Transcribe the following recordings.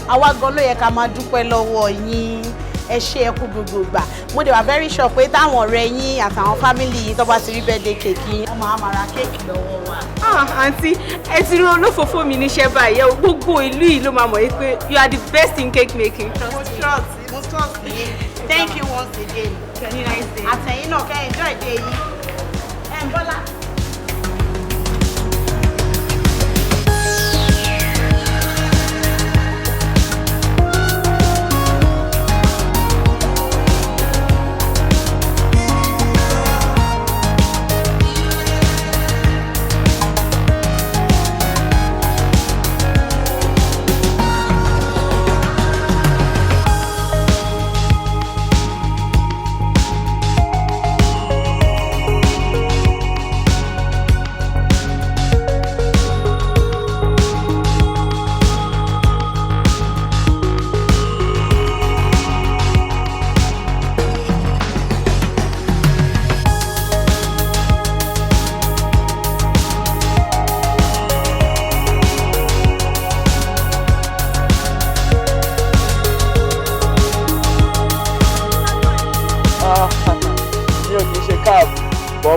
àwa gan ló yẹ ká máa dúpẹ́ lọ́wọ́ yín. Ẹ ṣé ẹ kú gbogbo ìgbà. Mo dẹ̀ wà very sure pé táwọn ọ̀rẹ́ yín àtàwọn family yín tó bá ti rí birthday cake yín, wọ́n máa ra cake lọ́wọ́ wa. Aunty, ẹ ti rí olófòfò mi níṣẹ́ báyìí. Gbogbo ìlú yìí ló máa mọ̀ pé you are the best in cake making. Mo trust yín. Thank you once again. Very nice day. Àtẹ̀yìn náà kẹ́ enjoy day yín. Bọ́lá.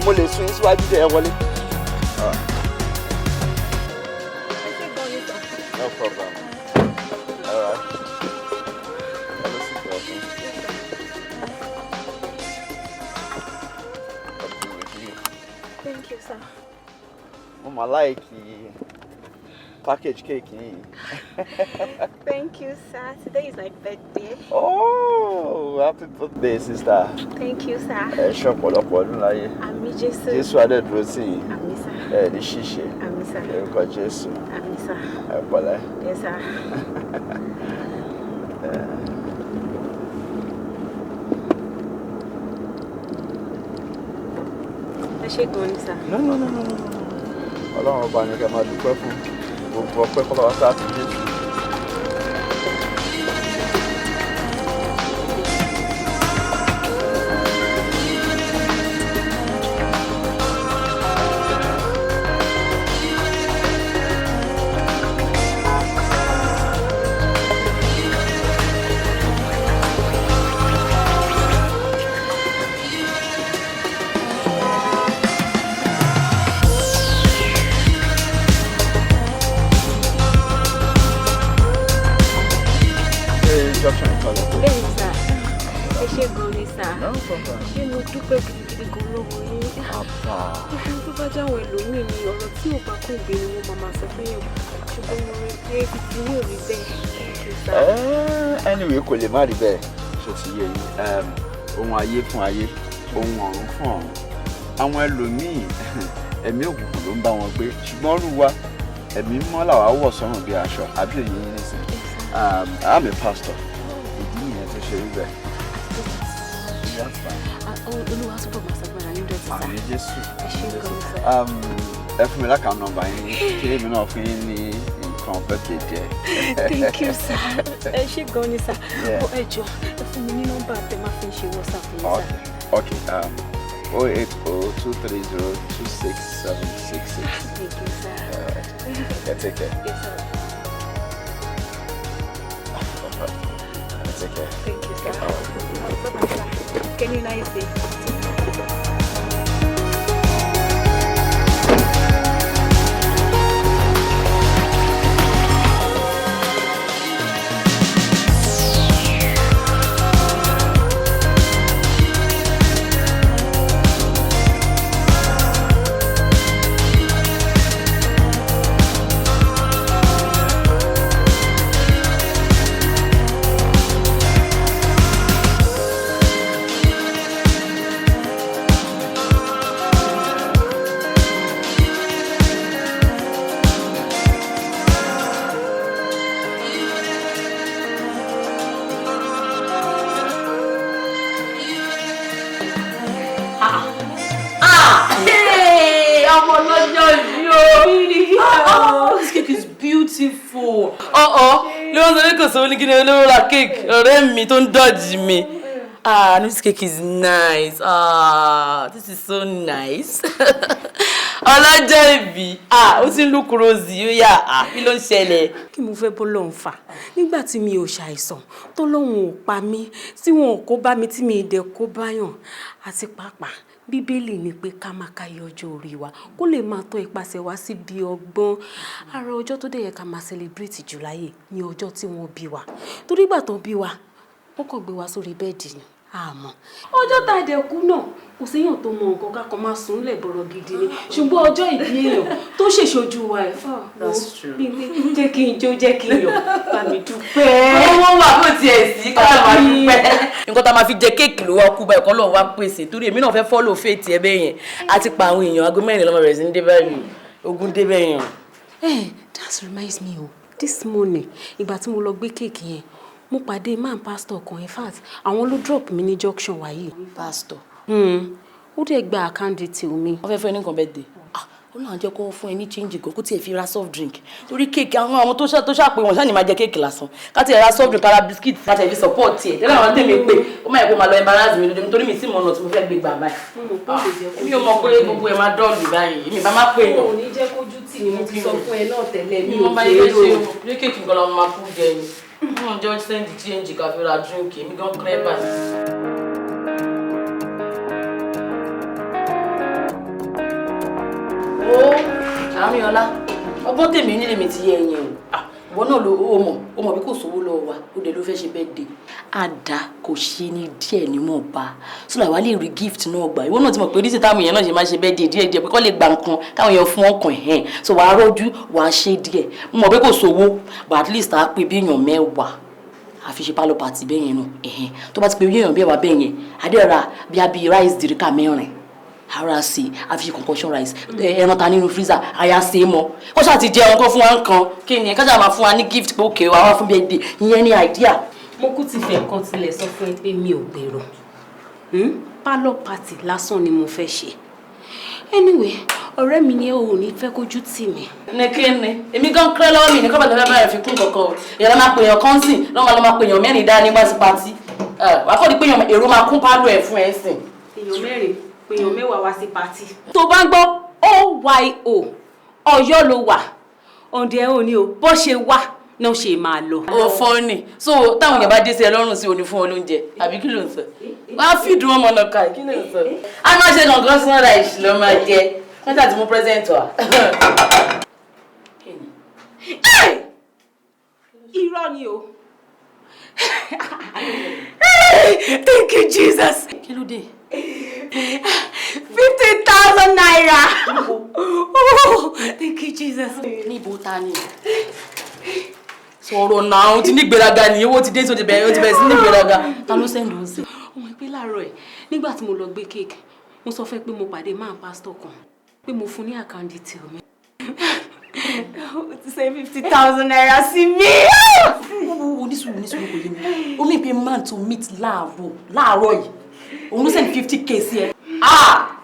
Mo lè sún síwájú dé ẹ wọlé. No problem. All right. Thank you, sir. Mama like package cake. Thank you, sir. Today is my birthday. Oh, happy birthday, sister. Thank you, sir. Ṣé ọ̀pọ̀lọpọ̀ ọdún láyé. Àmín Jésù. Jésù adé dúró sí yín. Àmín, sir. Ní ṣíṣe. Àmín, sir. Orúkọ Jésù. Àmín, sir. Ẹ pẹ̀lẹ́. Yes, sir. Ẹ ṣé gan ni, sir. No. Ọlọ́run ọba ni kẹ́ máa dúpẹ́ fún. Gbogbo ọpẹ́ kọ́ bá wá sáà fún Jésù. Ṣé mo dúpẹ́ gidigidi gan lọ́wọ́ yín? Tó bá jáwọ́ ẹlòmíì ni ọ̀rọ̀ tí ò bá kún gbé ni wọ́n máa sọ fún yàn. Ṣùgbọ́n mo rí pé títí ní òní bẹ́ẹ̀. Anyway, kò lè má rí bẹ́ẹ̀. Ṣé ti yé yín? Ohun ayé fún ayé, ohun ọ̀run fún ọ̀run. Àwọn ẹlòmíì ẹ̀mí òkùnkùn ló ń bá wọn gbé. Ṣùgbọ́n olúwa ẹ̀mí mọ́ làwa wọ̀ sọ́run bí aṣọ. Àbí òye yín nísìnyí. I'm a pastor. Ìdí nìyẹn tó ṣe rí bẹ́ẹ̀. Olúwa túbọ̀ máa ṣàgbára ní dọ̀tí sá. Àmín Jésù. Ẹ ṣé gan ni sá. Ẹ fún mi lákàá nọ́mbà yín kí èmi náà fún yín ní nǹkan birthday díẹ̀. Thank you sir. Ẹ ṣé gan ni sá. Ẹ jọ̀ọ́ ẹ fún mi ní nọ́mbà tẹ máa fi ń ṣe WhatsApp yín sá. Okay. 08023026766. Thank you sir. Take care. Yes sir. Take care. Thank you sir. Bye-bye sir. Can you nice day? This cake is beautiful. So cake. Don't dodge me. This cake is nice. This is so nice. ọlọ́jọ́ ìbí ó ti ń look rosy ó yà kí ló ń ṣẹlẹ̀. kí mo fẹ́ bọ́ lọ́hùn fà nígbà tí mi ò ṣàìsàn tó lọ́hùn ò pa mí tí wọn ò kó bá mi tí mi ì dẹ̀ kó báyàn àti pàápàá bíbélì ni pé ká máa káyé ọjọ́ orí wa kó lè máa tọ́ ipasẹ̀ wá síbi ọgbọ́n ara ọjọ́ tó dẹ̀ yẹ ká máa celebrate jù láyé ní ọjọ́ tí wọ́n bí wa torí ìgbà tó bí wa wọ́n kàn gbé wa sórí bẹ́ẹ̀dì ni àmọ́ ọjọ́ tá a dẹ̀ kú náà kò séèyàn tó mọ nǹkan ká kan máa sùn lẹ̀ bọ̀rọ̀ gidi ni ṣùgbọ́n ọjọ́ ìbí èèyàn tó ṣèṣojú wa ẹ̀ jẹ́ kí n jó jẹ́ kí n yọ̀ bá mi dúpẹ́. owó wà bó tiẹ̀ sí ká máa dúpẹ́. nǹkan tá a máa fi jẹ kéèkì ló wá kú báyìí kọ́ lọ́wọ́ wá pèsè torí èmi náà fẹ́ follow faith ẹ bẹ́ẹ̀ yẹn àti pa àwọn èèyàn aago mẹ́rin lọ́mọ rẹ̀ sí ní dé báyìí ogun dé bẹ́ẹ̀ yẹn. That reminds me this morning ìgbà tí mo lọ gbé kéèkì yẹn mo pàdé man pastor kan in fact àwọn ló drop mi ní junction wa yìí. pastor. ó dẹ̀ gba account detail mi. wọ́n fẹ́ fún ẹ ní nǹkan birthday. ó náà jẹ́ kó fún ẹ ní change gan kó tiẹ̀ fi ra soft drink torí kéèkì àwọn tó ṣàpè wọ́n ṣáà ní máa jẹ kéèkì lásán ká tiẹ̀ ra soft drink ara biscuit láti ẹ̀fí support tiẹ̀ tẹ́lẹ̀ àwọn tèmi pé ó máa yẹ kó máa lọ embarrass mi lójú nítorí mi sì mọ̀ ọ̀nà tí mo fẹ́ gbé gbà báyìí. mi ò mọ̀ pé gbogbo ẹ̀ máa dọ́ọ̀lù báyìí èmi bá má pè yàn. ò ní jẹ́ kójú tì ní mo ti sọ fún ẹ náà tẹ́lẹ̀ mi ò bá gbé yẹ lò. ṣe kéèkì gan la máa kú jẹ ni wọ́n jọ send change ká fi ra drink èmi gan clear báyìí. Àmíọlá ọgbọ́n tèmi nílé mi ti yẹ ẹ̀yìn o ìwọ náà ló o mọ̀ bí kò sówó lọ́wọ́ wa ó dẹ̀ ló fẹ́ ṣe birthday àdá kò ṣe ní díẹ̀ níwọ̀n bá sọ́dọ̀ àwa lè rí gift náà gbà ìwọ náà ti mọ̀ pé oríṣi táwọn èèyàn náà ṣe máa ṣe birthday díẹ̀ pé kọ́ lè gba nǹkan káwọn èèyàn fún ọkàn ẹ̀ so wàá rọ́jú wàá ṣe díẹ̀ mo mọ̀ pé kò sówó but at least àá pè bí èèyàn mẹ́wàá àfi ṣe pálọ̀ pàtì bẹ́ẹ̀ yẹn náà tó bá ti pè bí èèyàn mẹ́wàá bẹ́ẹ̀ yẹn àdéhùn bí abí rice dìríkà mẹ́rin ara se àfi concussion rice ẹran ta nínú freezer aya se mọ kó ṣáà ti jẹun kó fún wa nǹkan kí ni kájà máa fún wa ní gift pé òkè wa wá fún birthday ìyẹn ní idea. mo kú ti fẹ́ nǹkan tilẹ̀ sọ fún ẹ pé mi ò gbèrò pálọ̀ pàtì lásán ni mo fẹ́ ṣe anyway ọ̀rẹ́ mi ni ò ní fẹ́ kójú tì mí. ní kí ni èmi gan kéré lọ́wọ́ mi ní kọ́bà tẹ́lẹ̀ báyìí fi kún kankan o ìyàrá máa pè yàn kọ́ńsìn lọ́wọ́ máa pè yàn mẹ́rin dá nígbà sí pàtí wàá kọ́ di pé èrò máa kún pálọ̀ ẹ̀ fún ẹ̀ sìn. èèyàn mẹ́rin èèyàn mẹ́wàá wá sí pàtí. tó bá ń gbọ́ OYO Ọ̀yọ́ ló wà ọ̀dẹ̀ ò ní o bó ṣe wà náà ṣe máa lọ. ó fọ́ ni so táwọn èèyàn bá dé sí ẹ lọ́rùn sí òní fún olóúnjẹ àbí kí ló ń sọ wàá fìdí wọn mọ̀nà ká kí ló ń sọ. a máa ṣe kankan sanra ìṣì ló máa jẹ kọ́ńtà tí mo present wa. irọ́ ni o. Thank you Jesus. kí ló dé. 50,000 naira. Oh, thank you Jesus. níbo ta ni sọ̀rọ̀ náà ó ti ní gbéraga ní owó ti dé tó ti bẹ̀rẹ̀ sí ní gbéraga ta ló sẹ́ndì ó sí. ọmọ ìpín láàárọ̀ ẹ̀ nígbà tí mo lọ gbé kéèkì mo sọ fẹ́ pé mo pàdé máa pásítọ̀ kan pé mo fún ní àkáǹtì detail mi. ó ti sẹ́ 50,000 naira sí mi. onísùúrù kò yé mi ó mì pé man to meet láàárọ̀ yìí òun ló sẹ́ndì 50k sí ẹ.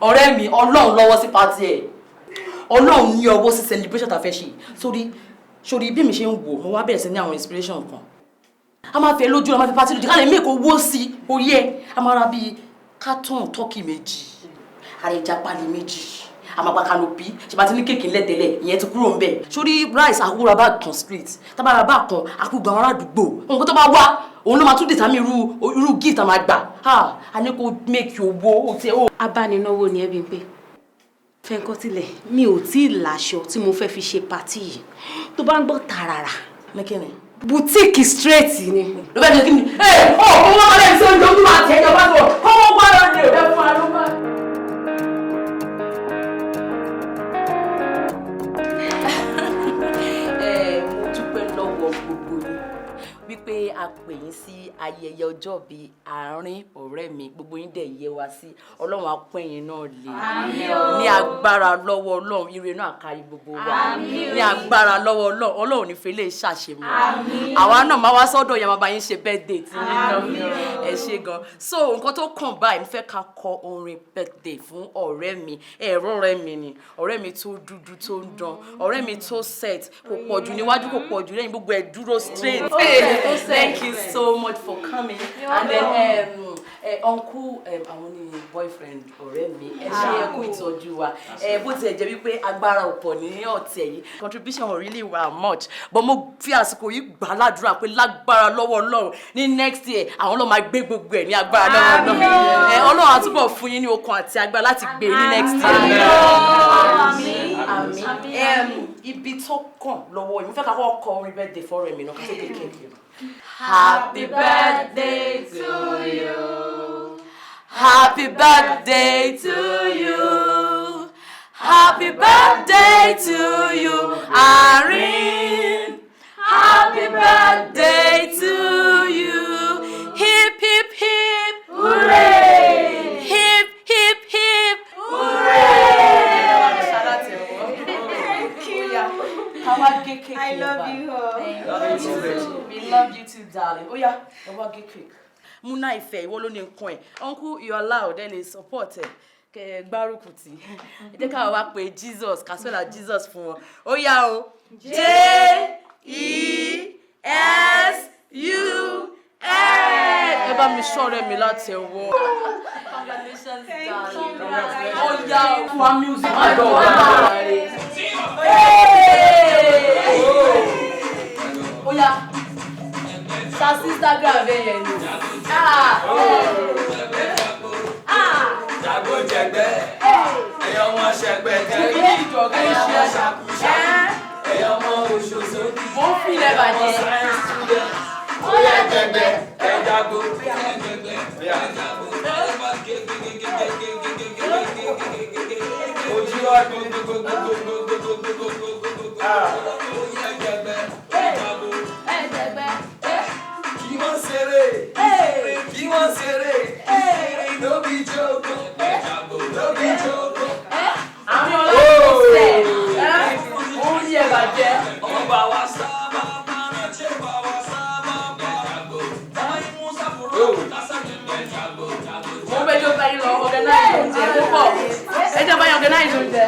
ọ̀rẹ́ mi ọlọ́run lọ́wọ́ sí pàtì ẹ̀ ọlọ́run ní ọwọ́ sí celebration tá a fẹ́ ṣe sórí bí mi ṣe ń wò mo wá bẹ̀rẹ̀ sí ní àwọn inspiration kan a máa fẹ́ lójú a máa fi pàtì lójú ká lè mẹ́kọ̀ọ́ wó sí orí ẹ̀ a máa ra bíi carton turkey méjì àrẹ̀jà pálí méjì a máa gba canopy ṣe bá ti ní kéèkì ńlẹ̀tẹ̀lẹ̀ ìyẹn ti kúrò ń bẹ̀ sórí rice àkúrò bá kan street tábàrà bá kan àkúgbà àwọn àdúgbò nǹkan tó bá wá òun ló máa tún dìtàmì irú gift a máa gbà a ní kó make owó ó ti ó. abánináwó ni ẹbí ń pè fẹ́ńkọ́ tilẹ̀ mi ò tí ì láṣọ tí mo fẹ́ fi ṣe pàtí yìí tó bá ń gbọ́ tààràrà mẹ́kẹ́ni bùtíìkì straight ni. ló bẹ́ẹ̀ ni kí ni kó wọ́n máa lẹ́yìn sí oúnjẹ ojú àti ẹ̀jọ̀ bá tó kó wọ́n gbọ́ lọ ní ìrẹ́ fún arúgbó. mo dúpẹ́ lọ́wọ́ gbogbo yín wípé a pè yín sí ayẹyẹ ọjọ́ bíi àárín ọ̀rẹ́ mi gbogbo yín dẹ̀ yẹ wá sí ọlọ́run apẹ́yìn náà lè ní agbára lọ́wọ́ ọlọ́run ire náà kárí gbogbo wa ní agbára lọ́wọ́ ọlọ́run nífẹ̀ẹ́ lè ṣàṣemọ́ àwa náà máa wá sọ́dọ̀ yẹn máa bá yín ṣe birthday tí nínú ẹ ṣe gan so nǹkan tó kàn báyìí mo fẹ́ ká kọ orin birthday fún ọ̀rẹ́ mi ẹ̀rọ ọ̀rẹ́ mi ni ọ̀rẹ́ mi tó dúdú tó ń dán ọ̀rẹ́ mi tó set kò pọ̀jù níwájú kò pọ̀jù lẹ́yìn gbogbo ẹ̀ dúró straight. Thank you so much for coming. And then uncle àwọn ni boyfriend ọ̀rẹ́ mi ẹ ṣe ẹ kú ìtọ́jú wa bó tiẹ̀ jẹ́ wípé agbára ọ̀pọ̀ ní ọ̀tẹ̀ yìí contribution really were much but mo fi àsìkò yìí gbà ládùúrà pé lágbára lọ́wọ́ Ọlọ́run ní next year àwọn ló máa gbé gbogbo ẹ̀ ní agbára lọ́wọ́ Ọlọ́run Ọlọ́run á túbọ̀ fún yín ní okun àti agbára láti gbé ní next year. Àmín. Ibi tó kàn lọ́wọ́ yìí mo fẹ́ ká kọ́ kọ orin birthday fọ́ọ̀rẹ́ mi náà ká tó kékeré. Happy birthday to you. Happy birthday to you. Happy birthday to you, Irene. Happy birthday to you. Hip hip hip, hooray! Hip hip hip, hooray! I love you. We love you too, darling. Oh yeah, I want to get quick. Muna Ife, ìwọ ló ní nǹkan ẹ̀. Uncle, you are loud, then is support ẹ̀. Kẹ gbárùkù tì. Ẹ jẹ́ ká wá pé Jesus, ká sọ́dà Jesus fún wọn. Ó yá o. J-E-S-U-S. Ẹ bá mi ṣọ́rẹ́ mi láti ẹ̀wọ̀. Congratulations, darling. Ó yá o. Fún wa music. Má lọ wá. Ó yá. Sa Instagram bẹ́ẹ̀ ni. Jago jẹgbẹ́, ẹ̀yọ́ wọn ṣẹgbẹ́ jẹ́rí, ẹ̀yọ́ wọn ṣàkúṣà, ẹ̀yọ́ wọn oṣooṣo. Mo ń fi ilẹ̀ bàjẹ́. Ó yẹ jẹgbẹ́, ẹ jago. Ojú ọdún kí wọ́n ṣeré, no be joke, no be joke. Àwọn ọlọ́run ṣẹ̀ ó ń yẹ bàjẹ́. Ọba wa sábà máa ń ṣe bá wa sábà bá jago. Táyé mú sáfùrọ̀ lásàkè bẹ́ẹ̀ jago. Mo bẹ jọ báyìí lọ organize oúnjẹ púpọ̀. Ẹ jẹ́ báyìí organize oúnjẹ.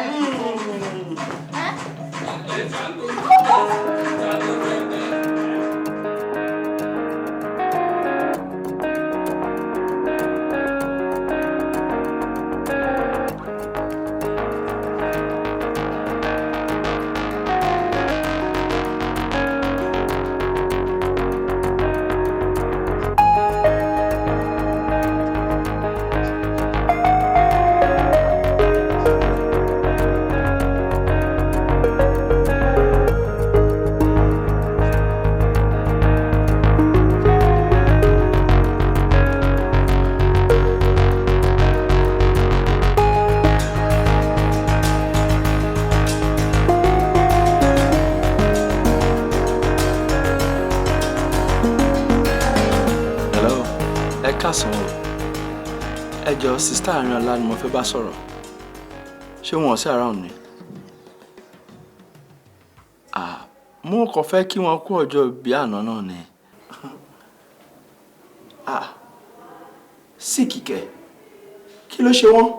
Ẹjọ́ sista Arinola ni mo fẹ́ bá sọ̀rọ̀. Ṣé wọn sí around ni? Mo kàn fẹ́ kí wọ́n kú ọjọ́ ìbí àná náà ni. Sí kíkẹ́. Kí ló ṣe wọ́n?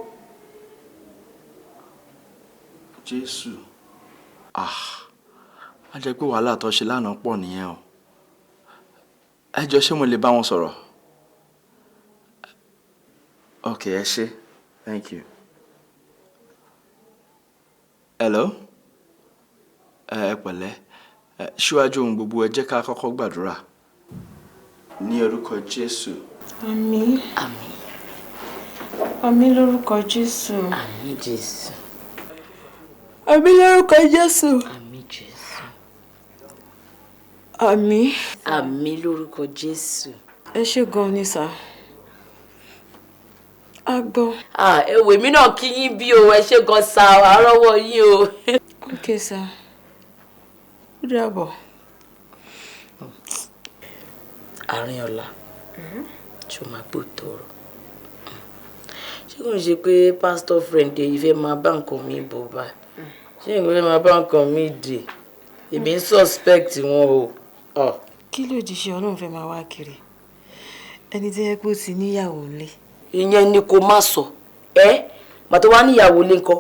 Jésù. A jẹ́ pé wàhálà tó ṣe lánàá pọ̀ nìyẹn o. Ẹjọ́ ṣé mo lè bá wọn sọ̀rọ̀? Okay, ẹ ṣé. Thank you. Hello? Ẹ pẹ̀lẹ́. Ṣíwájú ohun gbogbo ẹ jẹ́ ká kọ́kọ́ gbàdúrà. Ní orúkọ Jésù. Àmín. Àmín. Àmín lórúkọ Jésù. Àmín Jésù. Àmín lórúkọ Jésù. Àmín Jésù. Àmín. Àmín lórúkọ Jésù. Ẹ ṣé gan ni sà. A gbọ́. Ewé mi náà kí yín bí o, ẹ ṣé gan sa àrọ́wọ́ yín o. Okay sà. Ó dàbọ̀. Arinola. Ṣé o máa gbọ́ tọrọ? Ṣé kò ń ṣe pé pastor friend yìí fẹ́ máa bá nǹkan mi bọ̀ bá? Ṣé ìwé fẹ́ máa bá nǹkan mi dè? Èmi ń suspect wọn o. Kí ló di ṣe Ọlọ́run fẹ́ máa wá kiri? Ẹni tí ẹ pé ó ti níyàwó ńlé. Ìyẹn ni kò má sọ. Màtó wá níyàwó lé ńkọ́.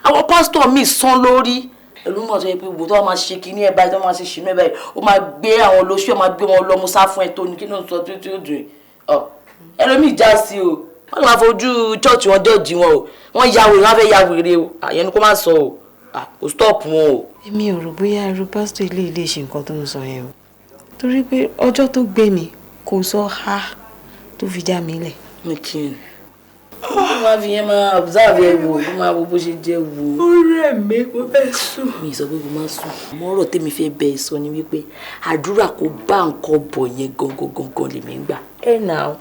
Àwọn pastor mi sán lórí. Ẹlú mọ̀ tó yẹ pé gbogbo tó máa ṣe kíní ẹ̀ báyìí tó máa ṣe ṣìnú ẹ̀ báyìí ó máa gbé àwọn olóṣù ẹ̀ máa gbé wọn lọ musa fún ẹ tó ní kí ló ń sọ tí ó dùn. ẹlòmíì já sí o wọ́n máa fojú church wọn jọ́ọ̀jì wọn o wọ́n ya wèrè wọ́n fẹ́ ya wèrè o àyẹnu kó má sọ o kò stop wọn o. èmi ò rò bóyá irú pásítọ̀ ilé ṣe nǹkan tó ń sọ yẹn o torí pé ọjọ́ tó gbé mi kò sọ ha tó fi já mi lẹ̀. mi kì í ó máa fi yẹn máa observe ẹ wò ó máa wo bó ṣe jẹ́ wò. ó rẹ̀ mí mo fẹ́ sùn. mi sọ pé mo máa sùn àmọ́ ọ̀rọ̀ tèmi fẹ́ bẹ́ẹ̀ sọ ni wípé àdúrà kó bá nǹkan bọ̀ yẹn gangan lèmi ń gbà náà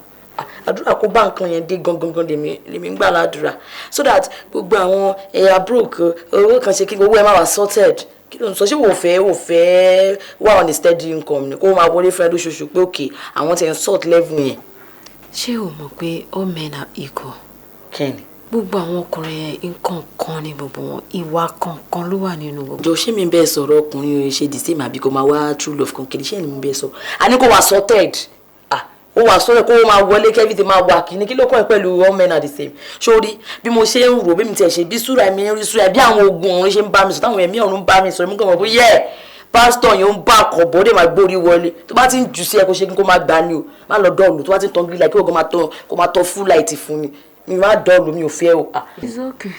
àdúrà kó bá nǹkan yẹn dé gangan lèmi ń gbà ládùúrà so that gbogbo àwọn broke owó kan ṣe kí owó ẹ má wà sorted kí ló ń sọ ṣé wò fẹ́ wà on a steady income ni kó máa wọlé fún ẹ lóṣooṣù pé òkè àwọn ti ń sort level yẹn. ṣé o mọ̀ pé all men are equal. kẹ́ni. gbogbo àwọn ọkùnrin yẹn nǹkan kan ní gbogbo wọn ìwà kankan ló wà nínú gbogbo. jọ ṣé mi bẹ́ẹ̀ sọ̀rọ̀ ọkùnrin ṣe the same àbí kó máa wá true love kan kiri ṣé mi bẹ́ẹ̀ sọ àní kó wà sorted ó wà sọ́rọ̀ kó máa wọlé kẹ́bí ti máa wà kíní kí ló kọ́ ẹ pẹ̀lú all men are the same sórí bí mo ṣe ń rò bí mi tiẹ̀ ṣe bí súra mi ń rí súra bí àwọn ogun ọ̀run ṣe ń bá mi sọ táwọn ẹ̀mí ọ̀run ń bá mi sọ èmi kàn mọ̀ pé yẹ pásítọ̀ yẹn ń bá àkọ́bọ̀ ó dé máa gbórí wọlé tó bá ti ń jù sí ẹ kó ṣe kí kó máa gbà ní o má lọ dọ́ọ̀lù tó bá ti ń tan green light kí wọ́n kó máa tọ́ full light fún mi má dọ́ọ̀lù mi ò fẹ́ o. it's okay.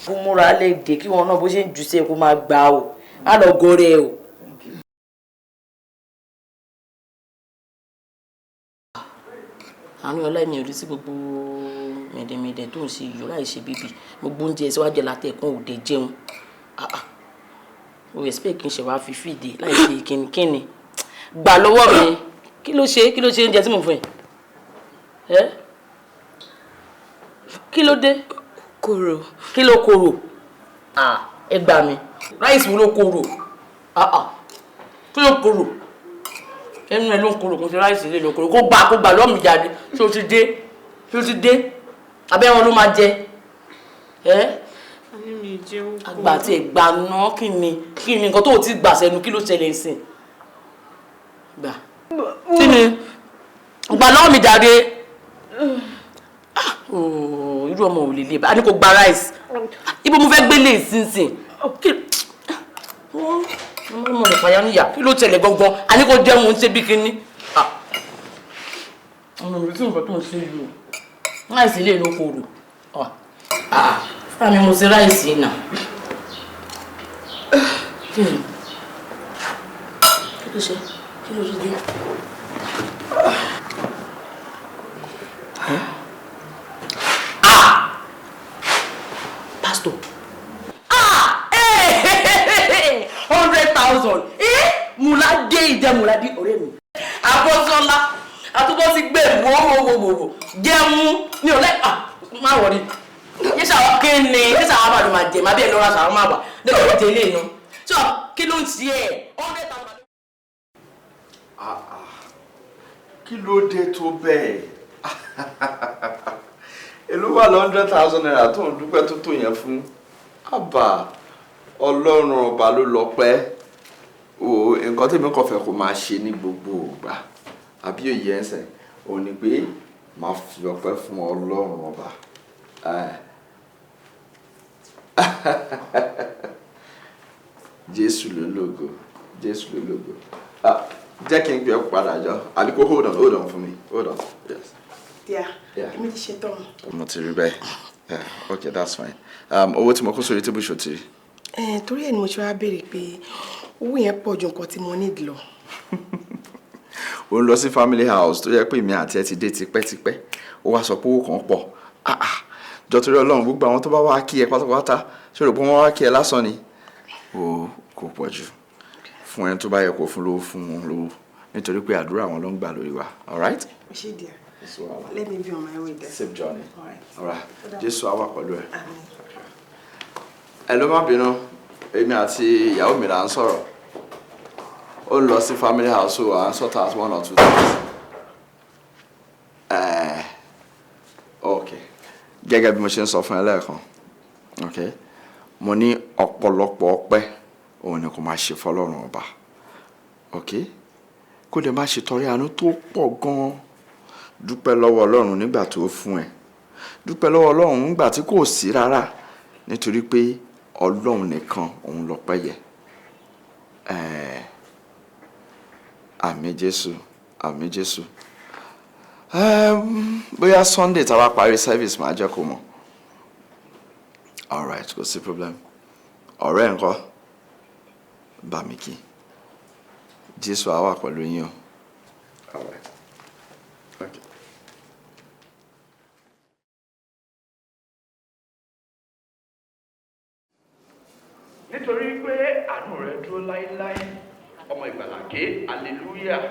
kó múra lè dé kí wọn náà bó ṣe ń jù sí ẹ kó máa gbà o má lọ gọrẹ o. àwọn ọlá mi ò rí sí gbogbo mẹ̀dẹ̀mẹ̀dẹ̀ tó ń ṣe yòó láì ṣe bíbí gbogbo oúnjẹ síwájú látẹ̀kùn òde jẹun o expect kí n ṣe wá fi fìdí láì ṣe kíni gbà lọ́wọ́ mi kí ló ṣe oúnjẹ tí mo fún ẹ kí ló dé kòrò kí ló korò ẹ gbà mí ráìsì wo ló korò kí ló korò ẹnu ẹ ló ń korò kò sí ráìsì lè lọ korò kó gbà lọ́mì jáde tí o ti dé abẹ́ wọn ló máa jẹ àgbà tí ẹ gbà ná kí ni nǹkan tó o ti gbà sẹ́nu kí ló ṣẹlẹ̀ sìn gbà kí ni gbà lọ́mì jáde irú ọmọ ò lè lè bá a ní kó gba ráìsì ibo mo fẹ́ gbélé ìsinsìn ọmọ rẹ̀ fàyà níyà kí ló tẹ̀lé gangan a ní kó jẹun ń ṣe bí kíní. ọmọ mi tí nǹkan tó ń ṣe yìí o ráìsì lè ló korò fúnra mi mo ṣe ráìsì náà. kí ló ṣe kí ló dé. Pastor. 100,000 múládé ìjẹ múládé ọ̀rẹ́ mi àbọ̀sọ́lá àtúbọ̀ sí gbé wọ́wọ́wọ́wọ́ jẹun ní ọ̀lẹ́ má wọ̀rí yíṣà wọ́n kí ni yíṣà wọ́n bá ló máa jẹ má bí ẹ̀ lọ́ra ṣàwọn máa wà lẹ́kọ̀ọ́ ló tẹ̀lé inú tí ọ kí ló ń ṣe ẹ̀ 100,000. kí ló dé tó bẹ́ẹ̀ èló wà 100,000 naira tó ń dúpẹ́ tó yẹn fún àbá ọlọ́run ọba ló lọ pẹ́ o nǹkan tèmi kàn fẹ́ kó máa ṣe ní gbogbo ìgbà àbí òye ẹsẹ̀ ò ní pé máa fi ọpẹ́ fún ọlọ́run ọba jésù ló lógo jẹ́ kí n gbé ọ padà jọ àbí kó hold on fún mi hold on yes. Yeah. Èmi ti ṣe tán. mo ti rí bẹ́ẹ̀ okay that's fine owó tí mo kó sórí tébù ṣòtì. Torí ẹ̀ ni mo ṣe wá béèrè pé owó yẹn pọ̀ ju nǹkan tí mo need lọ. ó ń lọ sí family house tó yẹ pé èmi àti ẹ ti dé tipẹ́tipẹ́ ó wá sọ pé owó kan pọ̀ jọ torí ọlọ́run gbogbo àwọn tó bá wá kí ẹ pátápátá ṣé rò pé wọ́n wá kí ẹ lásán ni ó kò pọ̀ jù fún ẹni tó bá yẹ kó fún lówó fún wọn lówó nítorí pé àdúrà wọn ló ń gbà lórí wa all right. ṣé díẹ̀ let me be on my way there. safe journey all right. jésù á wà pẹ̀lú ẹ. ẹ ló má bínú èmi àti ìyàwó mi là ń sọ̀rọ̀ ó lọ sí family house o à ń sort out 1 or 2 things. Okay gẹ́gẹ́ bí mo ṣe ń sọ fún ẹ lẹ́ẹ̀kan okay mo ní ọ̀pọ̀lọpọ̀ ọpẹ́ òun ni kò máa ṣe fọlọ́run ọba okay kó dẹ̀ má ṣe tọrẹ àánú tó pọ̀ gan-an dúpẹ́ lọ́wọ́ ọlọ́run nígbà tó fún ẹ dúpẹ́ lọ́wọ́ ọlọ́run nígbà tí kò sí rárá nítorí pé ọlọ́run nìkan òun lọ́pẹ́ yẹ àmín jésù Bóyá Sunday tá a bá parí service máa jẹ́ kó mọ̀. All right, kò sí problem. Ọ̀rẹ́ ńkọ́? Bá mi kí. Jésù á wà pẹ̀lú yín o. All right. Okay. Nítorí pé àánú rẹ̀ dúró láéláé, ọmọ ìgbàlàké, hallelujah.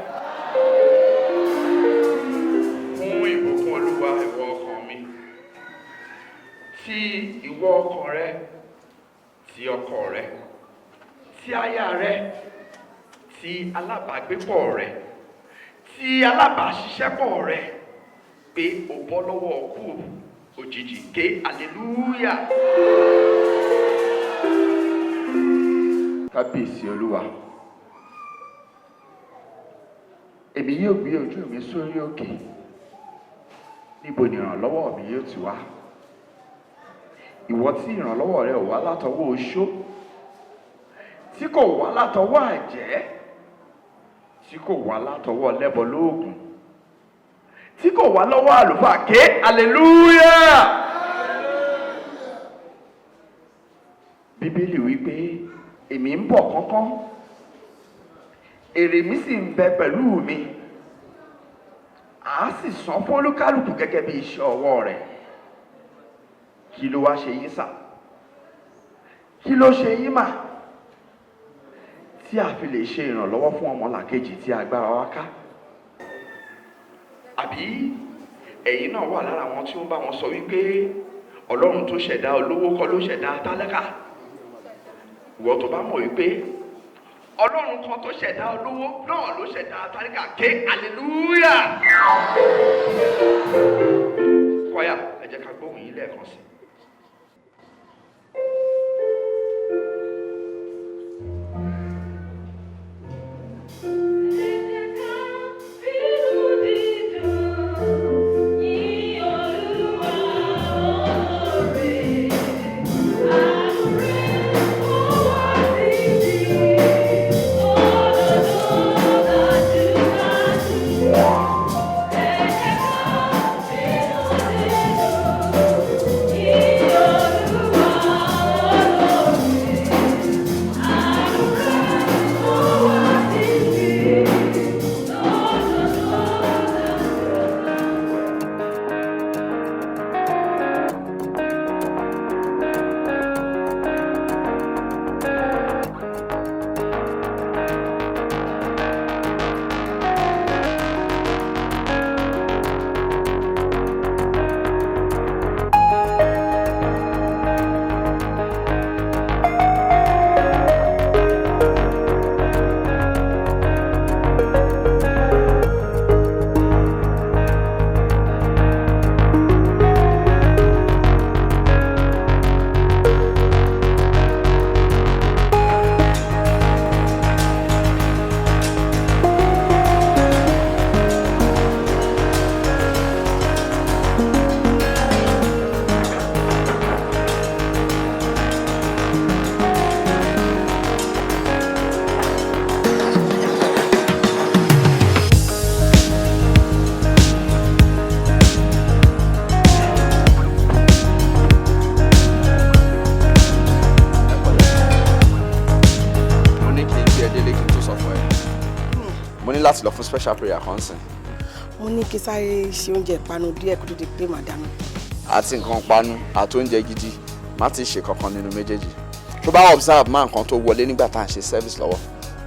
Fún ìbùkún Olúwa ìwọ ọkàn mi, ti ìwọ ọkàn rẹ, ti ọkọ rẹ, ti aya rẹ, ti alábàágbépọ̀ rẹ, ti alábàáṣiṣẹ́pọ̀ rẹ, pé o bọ́ lọ́wọ́ ọkú òjijì ké hallelujah. Kábíyèsí Olúwa, èmi yóò gbé ojú mi sórí òkè, níbo ni ìrànlọ́wọ́ mi yóò ti wá? Ìwọ tí ìrànlọ́wọ́ rẹ ò wá látọwọ́ oṣó, tí kò wá látọwọ́ àjẹ́, tí kò wá látọwọ́ lẹ́bọ lóògùn, tí kò wá lọ́wọ́ àlùfáà ké hallelujah. Bíbélì wípé èmi ń bọ̀ kánkán, èrè mi sì ń bẹ pẹ̀lú mi, àá sì san fún olúkálùkù gẹ́gẹ́ bí iṣẹ́ ọwọ́ rẹ̀. Kí ló wá ṣe yín sà? Kí ló ṣe yín mà? Tí a fi lè ṣe ìrànlọ́wọ́ fún ọmọlàkejì tí agbára wa ká. Àbí ẹ̀yin náà wà lára àwọn tí ó ń bá wọn sọ wípé Ọlọ́run tó ṣẹ̀dá olówó kọ́ ló ṣẹ̀dá tálákà? Ìwọ tó bá mọ̀ wípé Ọlọ́run kan tó ṣẹ̀dá olówó náà ló ṣẹ̀dá tálákà ké hallelujah. Kọ́yà, ẹ jẹ́ ká gbóhùn yín lẹ́ẹ̀kan sí. láti lọ fún special prayer kan sìn. Mo ní kí sáré ṣe oúnjẹ ìpanu díẹ̀ kó tó di pé màá dáná. Àti nǹkan panu àti oúnjẹ gidi má ti ṣe kankan nínú méjèèjì. Tó bá observe máa nǹkan tó wọlé nígbà tá à ń ṣe service lọ́wọ́.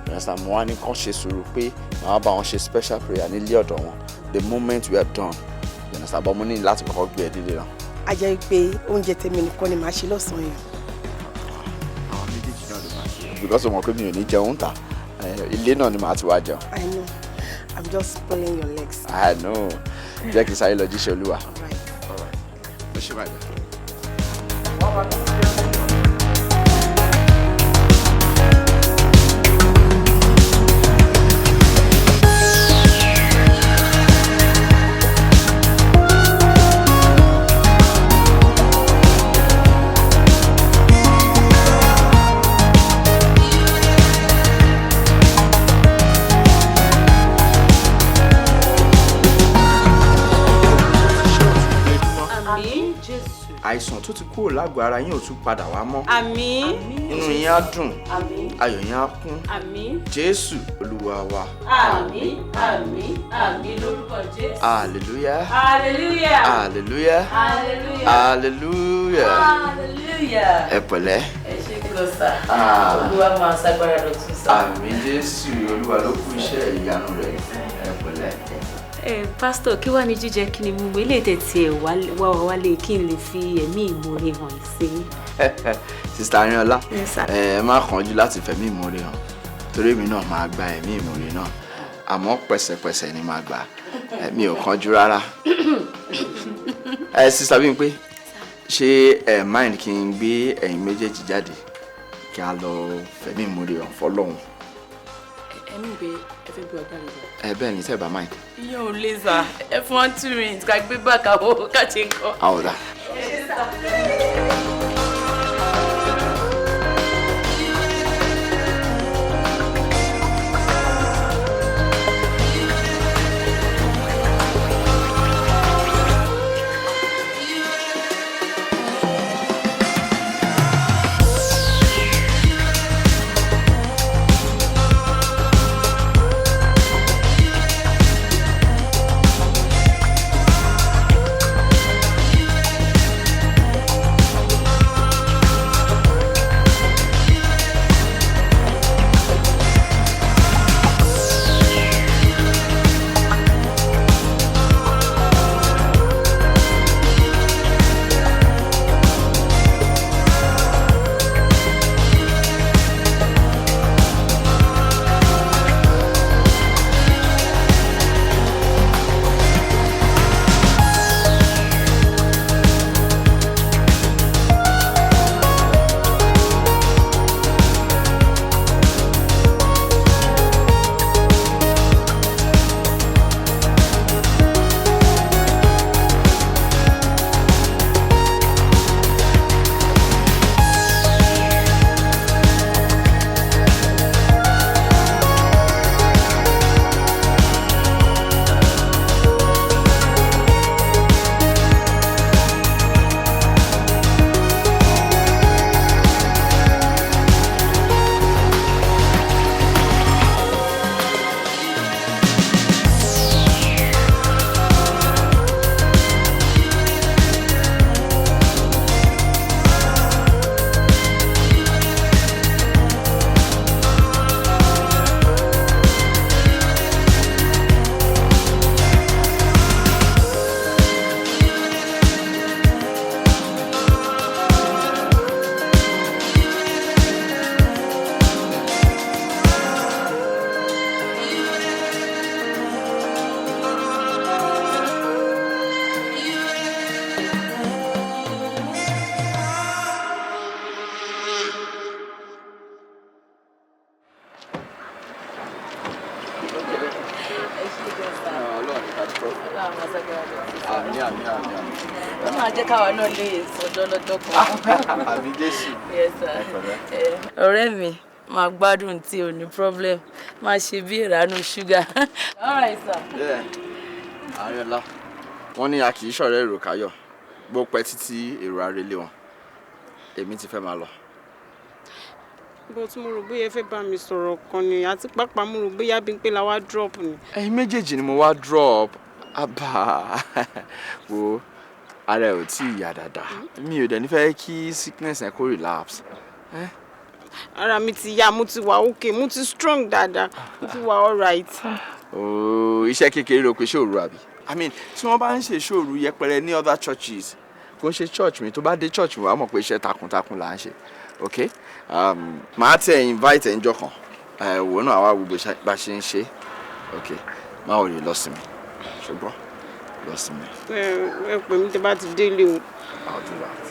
Ìrẹsà mo wá ní kàn ṣe sùúrù pé màá bá wọn ṣe special prayer nílé ọ̀dọ̀ wọn the moment we are done. Ìrẹsà bọ́ mo ní láti kọ́kọ́ gbé ẹ délé náà. A jẹ́ pé oúnjẹ tèmi nìkan ni màá ṣe lọ́sàn-án yẹn. Àwọn méjèèjì náà ló máa ṣe. Because mo mọ̀ pé mi ò ní jẹun ta. Ilé náà ni màá ti wá jẹun. I know. I'm just pulling your legs. I know. Jẹ́ kí n sáré lọ jíṣẹ́ Olúwa. All right. Ó ṣe báyìí. Jésù. àìsàn tó ti kúrò lágọ̀ọ́ ara yín ò tún padà wá mọ́. Àmín. inú yín á dùn. Àmín. ayọ̀ yín á kún. Àmín. Jésù Olúwa wa. Àmín. Àmín. Àmín lórúkọ Jésù. Hallelujah. Hallelujah. Hallelujah. Hallelujah. Hallelujah. Hallelujah. ẹ pẹ̀lẹ́. ẹ ṣe kúrò sá. Olúwa máa ṣàgbára lọ́tún sá. àmín Jésù Olúwa ló kú iṣẹ́ ìyanu rẹ̀. ẹ pẹ̀lẹ́. Pásítọ̀, kí wàá ní jíjẹ kí ni mo ilé ìtẹ̀tì ẹ̀ wá wálé kí n lè fi ẹ̀mí ìmoore hàn sí i. Sista Arinola, Yes, sir. ẹ má kánjú láti fẹ̀mí ìmoore hàn torí èmi náà máa gba ẹ̀mí ìmoore náà àmọ́ pẹ̀sẹ̀pẹ̀sẹ̀ ni máa gbà mi ò kánjú rárá. Sista Bímpé, ṣé ẹ mind kí n gbé ẹ̀yin méjèèjì jáde kí a lọ fẹ̀mí ìmoore hàn fọ́lọ́run? ẹ̀mí ìgbé ẹ fẹ́ bí ọ̀gá rẹ̀ lọ. Bẹ́ẹ̀ ni tẹ́ ẹ bá mind. iye ò lè sà ẹ fún 1-2 minutes ká gbé bá kàwọ́ ká ṣe nǹkan. Àwòdà. Wọ́n máa jẹ́ káwa náà lè sọjọ́ lọ́jọ́ kan. Àmì Jésù. Yes, sir. Ọ̀rẹ́ mi máa gbádùn tí o ní problem máa ṣe bí ìránú ṣúgà. All right, sir. Arinola, wọ́n ní a kì í ṣọ̀rẹ́ èrò káyọ̀ bó pẹ́ títí èrò arélé wọn. Èmi ti fẹ́ máa lọ. bó tí mo rò bóyá ẹ fẹ́ bá mi sọ̀rọ̀ kan ni àti pàápàá mo rò bóyá Bímpé la wá drop ni. Ẹ̀yin méjèèjì ni mo wá drop. Abba wo ara ẹ̀ ò tí ì yá dáadáa. Mi ò dẹ̀ ní fẹ́ kí sickness yẹn kó relapse. Ara mi ti yá, mo ti wà okay, mo ti strong dáadáa, mo ti wà alright. Iṣẹ́ kékeré ló pe ṣòru àbí? I mean, tí wọ́n bá ń ṣe ṣòru yẹpẹrẹ ní other churches, kò ń ṣe church mi, tó bá dé church mi wàá mọ̀ pé iṣẹ́ takuntakun là ń ṣe. Okay? Màá tẹ invite ẹ̀ ń jọ kan. Wò náà àwa gbogbo bá ṣe ń ṣe. Okay? Má ò lè lọ sí mi. Ṣùgbọ́n lọ sí mi. Ẹ pè mí tí bá ti délé o. I'll do that.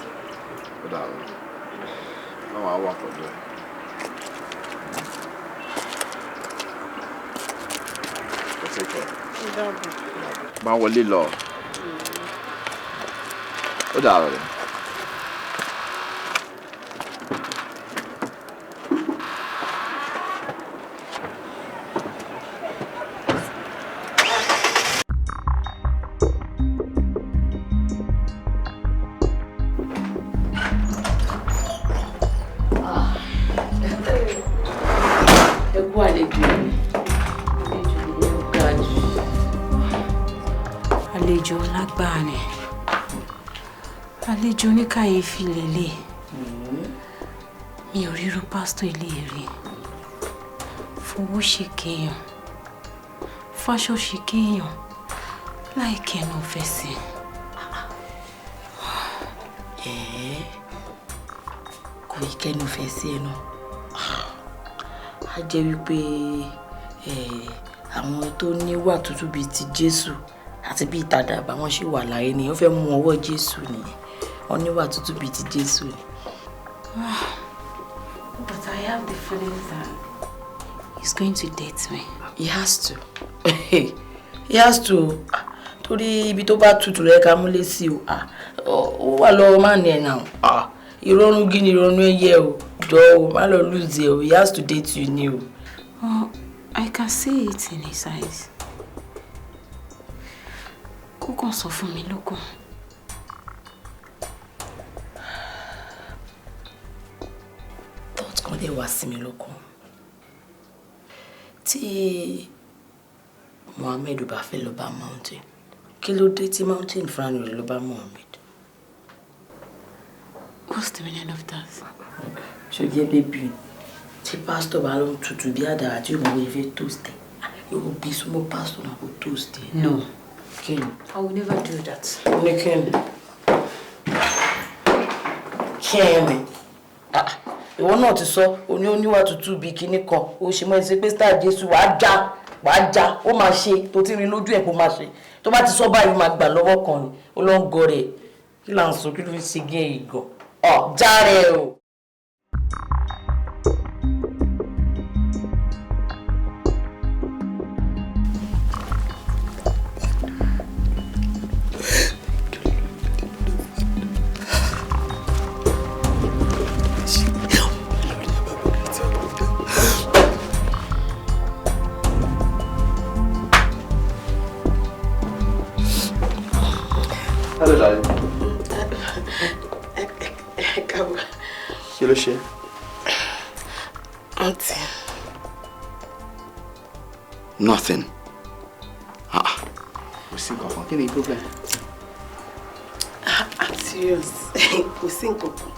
Ó dà o. Báwọn àwọn àpọ̀jù ẹ̀. Ó ṣe kẹ́. Ó dàbọ̀. Máa wọlé lọ. Ó dà rẹ̀. àlejò mi. Àlejò lágbára ni. Àlejò oníkàyéfì lélẹ̀. Mi ò ríru pásítọ̀ ilé rí. Fowó ṣe kéèyàn. Fáṣọ ṣe kéèyàn. Láì kẹnu fẹ́ sí. Kò yí kẹ́nu fẹ́ sí ẹnu. A jẹ́ wípé àwọn tó níwà tútù bíi ti Jésù àti bíi tàdàbà wọn ṣì wà láyé ni wọ́n fẹ́ mú ọwọ́ Jésù nìyẹn. Wọ́n níwà tútù bíi ti Jésù ni. But I have the feeling that he's going to date me. He has to. He has to. Torí ibi tó bá tutù rẹ̀ ká múlé sí o. Ó wà lọ́wọ́ má ní ẹ̀ náà. Ìrọ̀rùn gíní ìrọ̀rùn ẹyẹ o. Jọ o, má lọ lose o. He has to date you ni o. I can see it in his eyes. Kó kàn sọ fún mi lókun. Thought kan dé wá sí mi lókun. Tí Mohammed bá fẹ́ lọ bá mountain, kí ló dé tí mountain fúnra rẹ̀ lọ bá Mohammed? What's the meaning of that? Ṣé jẹ́ bébí tí pásítọ̀ bá lọ tutù bí àdàrà tí òun wọ́n fẹ́ toast ẹ̀? Yóò bí súnmọ́ pásítọ̀ náà kó toast ẹ̀. No. Kí ni? I will never do that. Ní kí ni? Kí ni? Ìwọ náà ti sọ oníwà tútù bíi kinní kan ó ṣe mọ́ ẹsẹ̀ pé star Jésù wàá já ó máa ṣe tó ti rin lójú ẹ̀ kó máa ṣe tó bá ti sọ báyìí máa gbà lọ́wọ́ kan ni ó lọ ń gọ rẹ̀ kí là ń sọ kí ló fi ṣe gé ìgàn já rẹ̀ o. Hello, darling. Kí ló ṣe? Auntie. Nothing. Kò sí nǹkan kan. Kí ni problem? I'm serious. Kò sí nǹkan kan.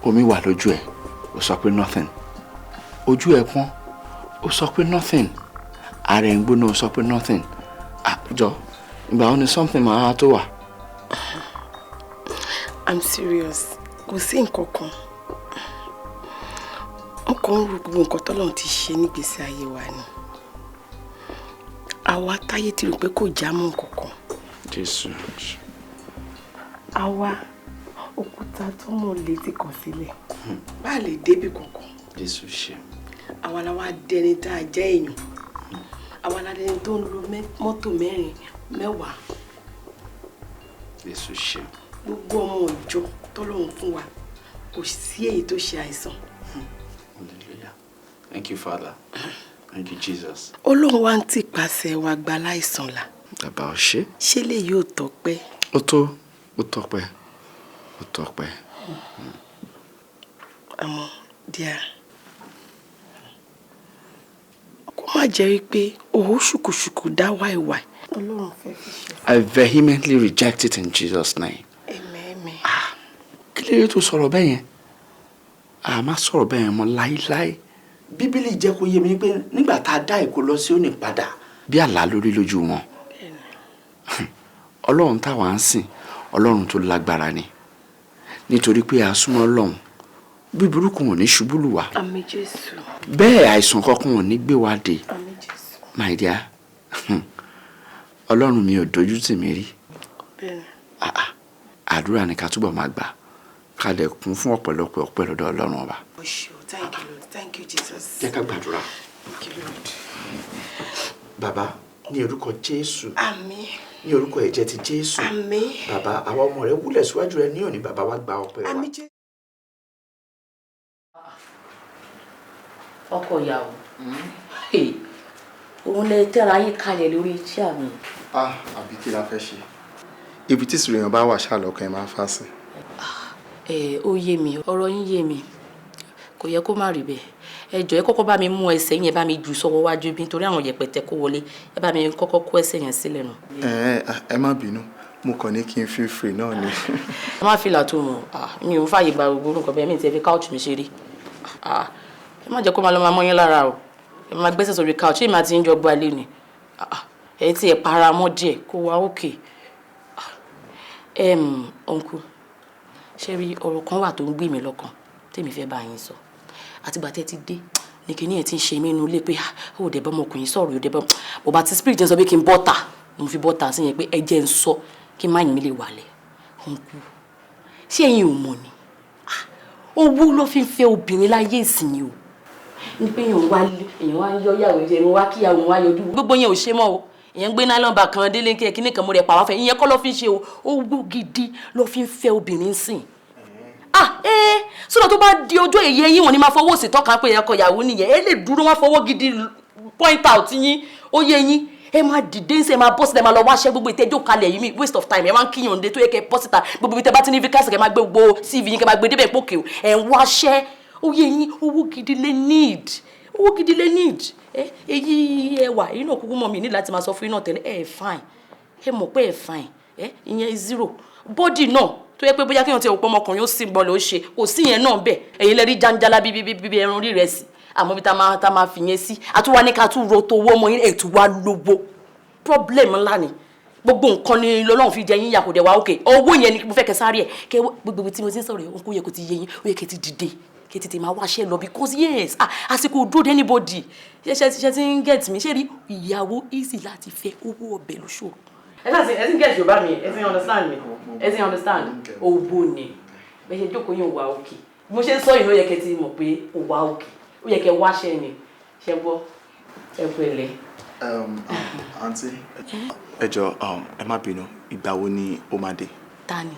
Omi wà lójú ẹ̀, ó sọ pé nothing. Ojú ẹ̀ pọ́n, ó sọ pé nothing. Ara ẹ̀ ń gbóná, ó sọ pé nothing. Jọ, ìgbà wo ni something máa tó wà? I'm serious. Kò sí nǹkan kan. Ọkàn ń ro gbogbo nǹkan tọ́lọ́run ti ṣe nígbésí ayé wa ni. Àwa táyé ti rò pé kò já mọ́ nǹkan kan. Jésù. Àwa òkúta tó mọ̀ létí kan sílẹ̀. Bá lè débi kankan. Jésù ṣe. Àwa la wá dẹni tá a jẹ́ èèyàn. Àwa la dẹni tó ń lo mọ́tò mẹ́rin mẹ́wàá. Jésù ṣe. Gbogbo ọmọ ìjọ tọ́lọ́run fún wa kò sí èyí tó ṣe àìsàn. Hallelujah. Thank you, Father. Thank you, Jesus. Ọlọ́run wá ń tìpasẹ̀ wa gba láìsàn là. Bàbá ò ṣe. Ṣé lè yóò tọ́pẹ́? Ó tọ́pẹ́. Ó tọ́pẹ́. Àmọ́ díà. Kó má jẹ́ wípé òwò ṣùkùṣùkù dá wáìwáì. Ọlọ́run fẹ́ fi ṣe. I vehemently reject it in Jesus' name. Amen. Kí lè tó sọ̀rọ̀ bẹ́ẹ̀ yẹn? A máa sọ̀rọ̀ bẹ́ẹ̀ yẹn mọ́ láíláí. Bíbélì jẹ́ kó yé mi pé nígbà tá a dá ìkó lọ sí òní padà bí àlá lórí lójú wọn. Ọlọ́run táwa ń sìn, Ọlọ́run tó lágbára ni. Nítorí pé a súnmọ́ Ọlọ́run, bí burúkú wọn ní ṣubú lù wá. Àmín Jésù. Bẹ́ẹ̀ àìsàn kankan wọn ní gbé wa dé. Àmín Jésù. My dear, Ọlọ́run mi ò dojú tì mí rí. Bẹ́ẹ̀ni. Àdúrà ni ká túbọ̀ máa gbà. Ká dẹ̀ kún fún ọ̀pọ̀lọpọ̀ ọpẹ́ lọ́dọ̀ Ọlọ́run ọba. Thank you, Lord. Thank you, Jesus. Jẹ́ ká gbàdúrà. Thank you, Lord. Bàbá, ní orúkọ Jésù. Àmín. Ní orúkọ ẹ̀jẹ̀ ti Jésù. Àmín. Bàbá, àwa ọmọ rẹ wúlẹ̀ síwájú rẹ ní òní, bàbá wa gba ọpẹ́ wa. Àmín Jésù. Ọkọ ìyàwó. Òun lè tẹ́ra yín kalẹ̀ lórí iṣẹ́ àmì. Àbí kí la fẹ́ ṣe? Ibi tí ìsìrìyàn bá wà ṣàlọ́kàn ẹ̀ máa ń fà sí. Ó yé mi, ọ̀rọ̀ yín yé mi. Kò yẹ kó má rí bẹ́ẹ̀. Ẹ jọ̀ọ́ ẹ kọ́kọ́ bá mi mú ẹsẹ̀ yẹn bá mi jù sọ́wọ́ wájú bí nítorí àwọn yẹpẹtẹ kó wọlé. Ẹ bá mi kọ́kọ́ kó ẹsẹ̀ yẹn sílẹ̀ nù. Ẹ má bínú. Mo kàn ní kí n feel free náà ni. Ẹ má fìlà tó mọ̀. Mi ò ń fààyè gba gbogbo nǹkan bẹ́ẹ̀ mi ti fi couch mi ṣeré. Ẹ má jẹ́ kó máa lọ máa mọ́ yín lára o. Ẹ máa gbẹ́sẹ̀ sórí couch. Èmi àti yín jọ gbọ́ alẹ́ ni. Ẹ ti ẹ̀ para mọ́ díẹ̀ kó wá òkè. Uncle, ṣé rí ọ̀rọ̀ kan wà tó ń gbé mi lọ́kàn tèmi fẹ́ bá yín sọ. Àtìgbà tẹ́ ti dé ní kíní ẹ̀ ti ń ṣe mí inú ilé pé ó dẹ̀ bá ọmọkùnrin sọ̀rọ̀ ó dẹ̀ bá bọ̀bá tí spirit ń sọ pé kí n bọ́ta mo fi bọ́ta sí yẹn pé ẹ jẹ́ ń sọ kí máyì mi lè wálẹ̀. Uncle, ṣé ẹ̀yin ò mọ̀ ni owó ló fi ń fẹ́ obìnrin láyé ìsìn o ní pé èèyàn wá ń yọ ìyàwó jẹ èèyàn wá kíyàwó wá yọjú gbogbo yẹn ò ṣe mọ́ o èèyàn gbé nylon kan délé kíní kan mo rẹ̀ pàwọ́ fẹ́ ìyẹn kọ́ ló fi ń ṣe o owó gidi ló fi ń fẹ́ obìnrin sìn. Sọ́dọ̀ tó bá di ọjọ́ èyí ẹ̀yìn wọn ni máa fọwọ́ sí tọ́ka pé ẹ̀kọ́ ìyàwó nìyẹn ẹ lè dúró wọn fọwọ́ gidi point out yín ó yé yín ẹ máa dìde ń sẹ máa bọ́ sílẹ̀ máa lọ wáṣẹ́ gbogbo ìtẹ́jọ́ kalẹ̀ yìí mi waste of time ẹ máa ń kíyàn ǹdẹ tó yẹ kẹ́ bọ́ síta gbogbo ìtẹ́ bá ti ní vacancy kẹ́ máa gbé gbogbo CV yín kẹ́ máa gbé débẹ̀ pókè o ẹ̀ ń wáṣẹ́ ó yé yín owó gidi lè need èyí ẹwà yìí náà kúkú mọ̀ mí ní láti máa sọ fún yín náà tẹ́lẹ̀ ẹ̀ fine ẹ mọ̀ pé ẹ̀ fine ìyẹn zero body náà tó yẹ pé bóyá kí wọn ti ọ̀pọ̀ ọmọkùnrin ó sì gbọ́ ló ṣe kò sí yẹn náà bẹ́ẹ̀ ẹ̀yin lẹ́rí jáńjálá bíbí ẹran orí rẹ̀ sí àmọ́ bí tá máa fi yẹn sí àtúwá ní ká tún ro tó owó ọmọ yín ètò wa lówó problem ńlá ni gbogbo nǹkan ni lọ́lọ́run fi jẹ yín yà kò dẹ̀ wá òkè owó yẹn ni mo fẹ́ kẹ́ sáré ẹ̀ kẹ́ gbogbo tí mo ti ń sọ̀rọ̀ yẹn kó yẹ kó ti yé yín ó yẹ kẹ́ ti dìde kẹ́ tètè máa wáṣẹ́ lọ because yes àsìkò dúró dé anybody ṣe ti ń get mi ṣé rí ìyàwó easy láti fẹ́ owó ọbẹ̀ lóṣòro. ẹ ti ń get yorùbá mi ẹ ti understand mi ẹ ti understand owó ni bẹ́ẹ̀ ṣe jókòó yín wà òkè mo ṣe ń sọ ìlú ó yẹ kẹ́ ti mọ̀ pé ó wà òkè ó yẹ kẹ́ wáṣẹ́ ni ṣe gbọ́ ẹ pẹ̀lẹ́. Aunty ẹ jọ̀ọ́ ẹ má bínú ìgbà wo ni ó máa dé. Ta ni.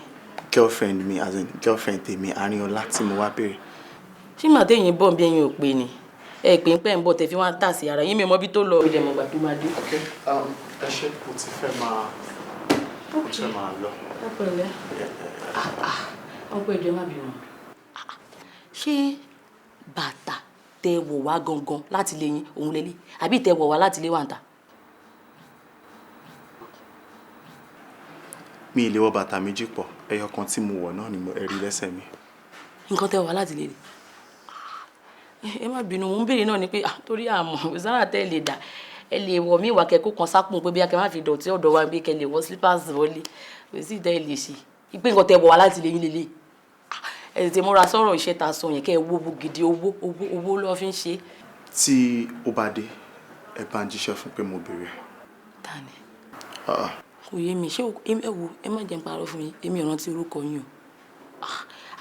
Girlfriend mi as in girlfriend tèmi Arinola tí mo wá béèrè. ṣé màá téèyàn bọ̀ bí ẹ̀yin ò pé ni ẹ pé ń pẹ́ ń bọ̀ tẹ̀ fi wá ń tà sí ara yín mi mọ́ bí tó lọ ìdẹ̀mọ̀gbà tó máa dé. ẹ ṣe kò ti fẹ́ máa lọ. ẹ pẹ̀lẹ́ ọgbẹ́ ìjọ má bínú. ṣé bàtà tẹ wọ̀ wá gangan láti lè yín òun lélẹ̀ àbí tẹ wọ̀ wá láti lè wà ń ta. Mi ì lè wọ bàtà méjì pọ̀ ẹyọ kan tí mo wọ̀ náà ni ẹ rí lẹ́sẹ̀ mi. nǹkan tẹ wọ̀ wá láti lè lè ẹ má bínú mò ń béèrè náà ni pé torí àmọ́ ìsára tẹ́ lè dà ẹ lè wọ̀ mí ìwà kẹ́kọ̀ọ́ kan sápò pé bí a kẹ́ má fi dọ̀tí ọ̀dọ̀ wa bí kẹ́ lè wọ slippers wọlé kò sí ìdá ẹ lè ṣe ìpé nǹkan tẹ́ wọ̀ wá láti lè yín lélẹ̀ ẹ tètè múra sọ̀rọ̀ iṣẹ́ ta sọ yẹn kẹ́ ẹ wó gidi owó lọ́ fi ń ṣe. Tí ó bá dé ẹ bá ń jíṣẹ́ fún pé mo béèrè. Ta ni. Kò yé mi ṣé ẹ má jẹ́ ń parọ́ fún mi èmi ò rántí orúkọ yín o.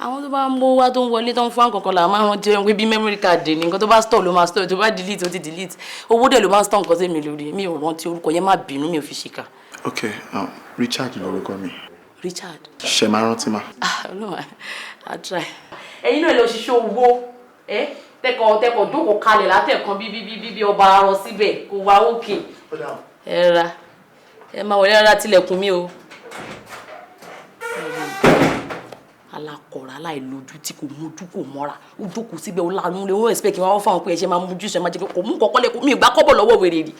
Àwọn tó bá ń mú wá tó ń wọlé tó ń fún àkọ́kọ́ là máa ń rántí ẹran pé bí memory card ní nǹkan tó bá store ló máa store tó bá delete ó ti delete owó dẹ̀ ló máa store nǹkan tèmi lórí mi ò rántí orúkọ yẹn má bínú mi ò fi ṣìkà. Ok Richard lorúkọ mi. Richard. Ṣé máa rántí ma. Olúwa I try. Ẹ̀yin náà lọ ṣiṣẹ́ owó tẹkọ̀ dókòó kalẹ̀ látẹ̀kan bí ọba arọ síbẹ̀ kò wá òkè. Ẹ ra ẹ máa wọlé rárá tilẹ̀kùn mi o. Alakọ̀ra aláìlójú tí kò mójú kò mọ́ra ó jókòó síbẹ̀ ó lánú lé wọ́n expect wọn fáwọn pé ẹ ṣe máa mójú ṣe máa jẹ́ kó mú kọ́kọ́ lẹ́kọ̀ọ́ mi ìgbà kọ́bọ̀ lọ́wọ́ wèrè rí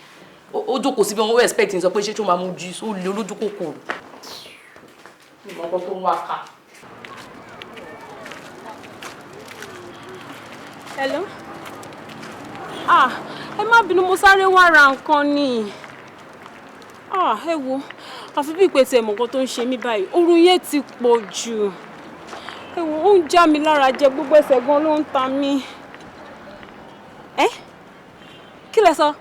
ó jókòó síbẹ̀ wọ́n expect sọ pé ṣé tó máa mójú ó lé olójú kòkòrò. ìmọ̀ ọkọ̀ tó ń wá ká. Hello? Ẹ má bínú mo sáré wá ra nǹkan ni. Ẹ wo àfi bí ìpè tí ẹ mọ̀ nǹkan tó ń ṣe mí báyìí oorun yẹn ti pọ̀ jù. Ẹ wo ó ń já mi lára jẹ gbogbo ẹsẹ̀ gan ló ń ta mí. Kí lẹ sọ?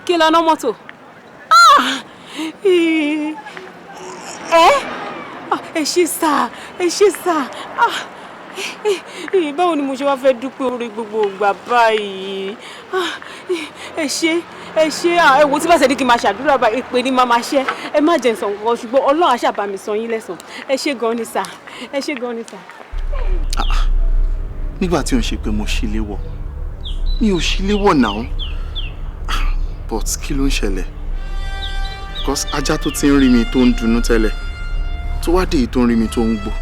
Kí lọ ná mọ́tò? Ẹ ṣé sà. Báwo ni mo ṣe wá fẹ́ dúpẹ́ orí gbogbo ìgbà báyìí? Ẹ ṣé ẹ wo tí bá ṣe ní kí n máa ṣàdúrà bá èpè ní máa ṣẹ́ ẹ má jẹ́ nsàn kankan ṣùgbọ́n Ọlọ́run á ṣàbá mi san yín lẹ́san. Ẹ ṣé gan ni sà. Nígbà tí ò ń ṣe pé mo ṣí léwọ̀ mi ò ṣí léwọ̀ náà but kí ló ń ṣẹlẹ̀ because ajá tó ti ń rí mi tó ń dunú tẹ́lẹ̀ tó wá dé èyí tó ń rí mi tó ń gbọ́.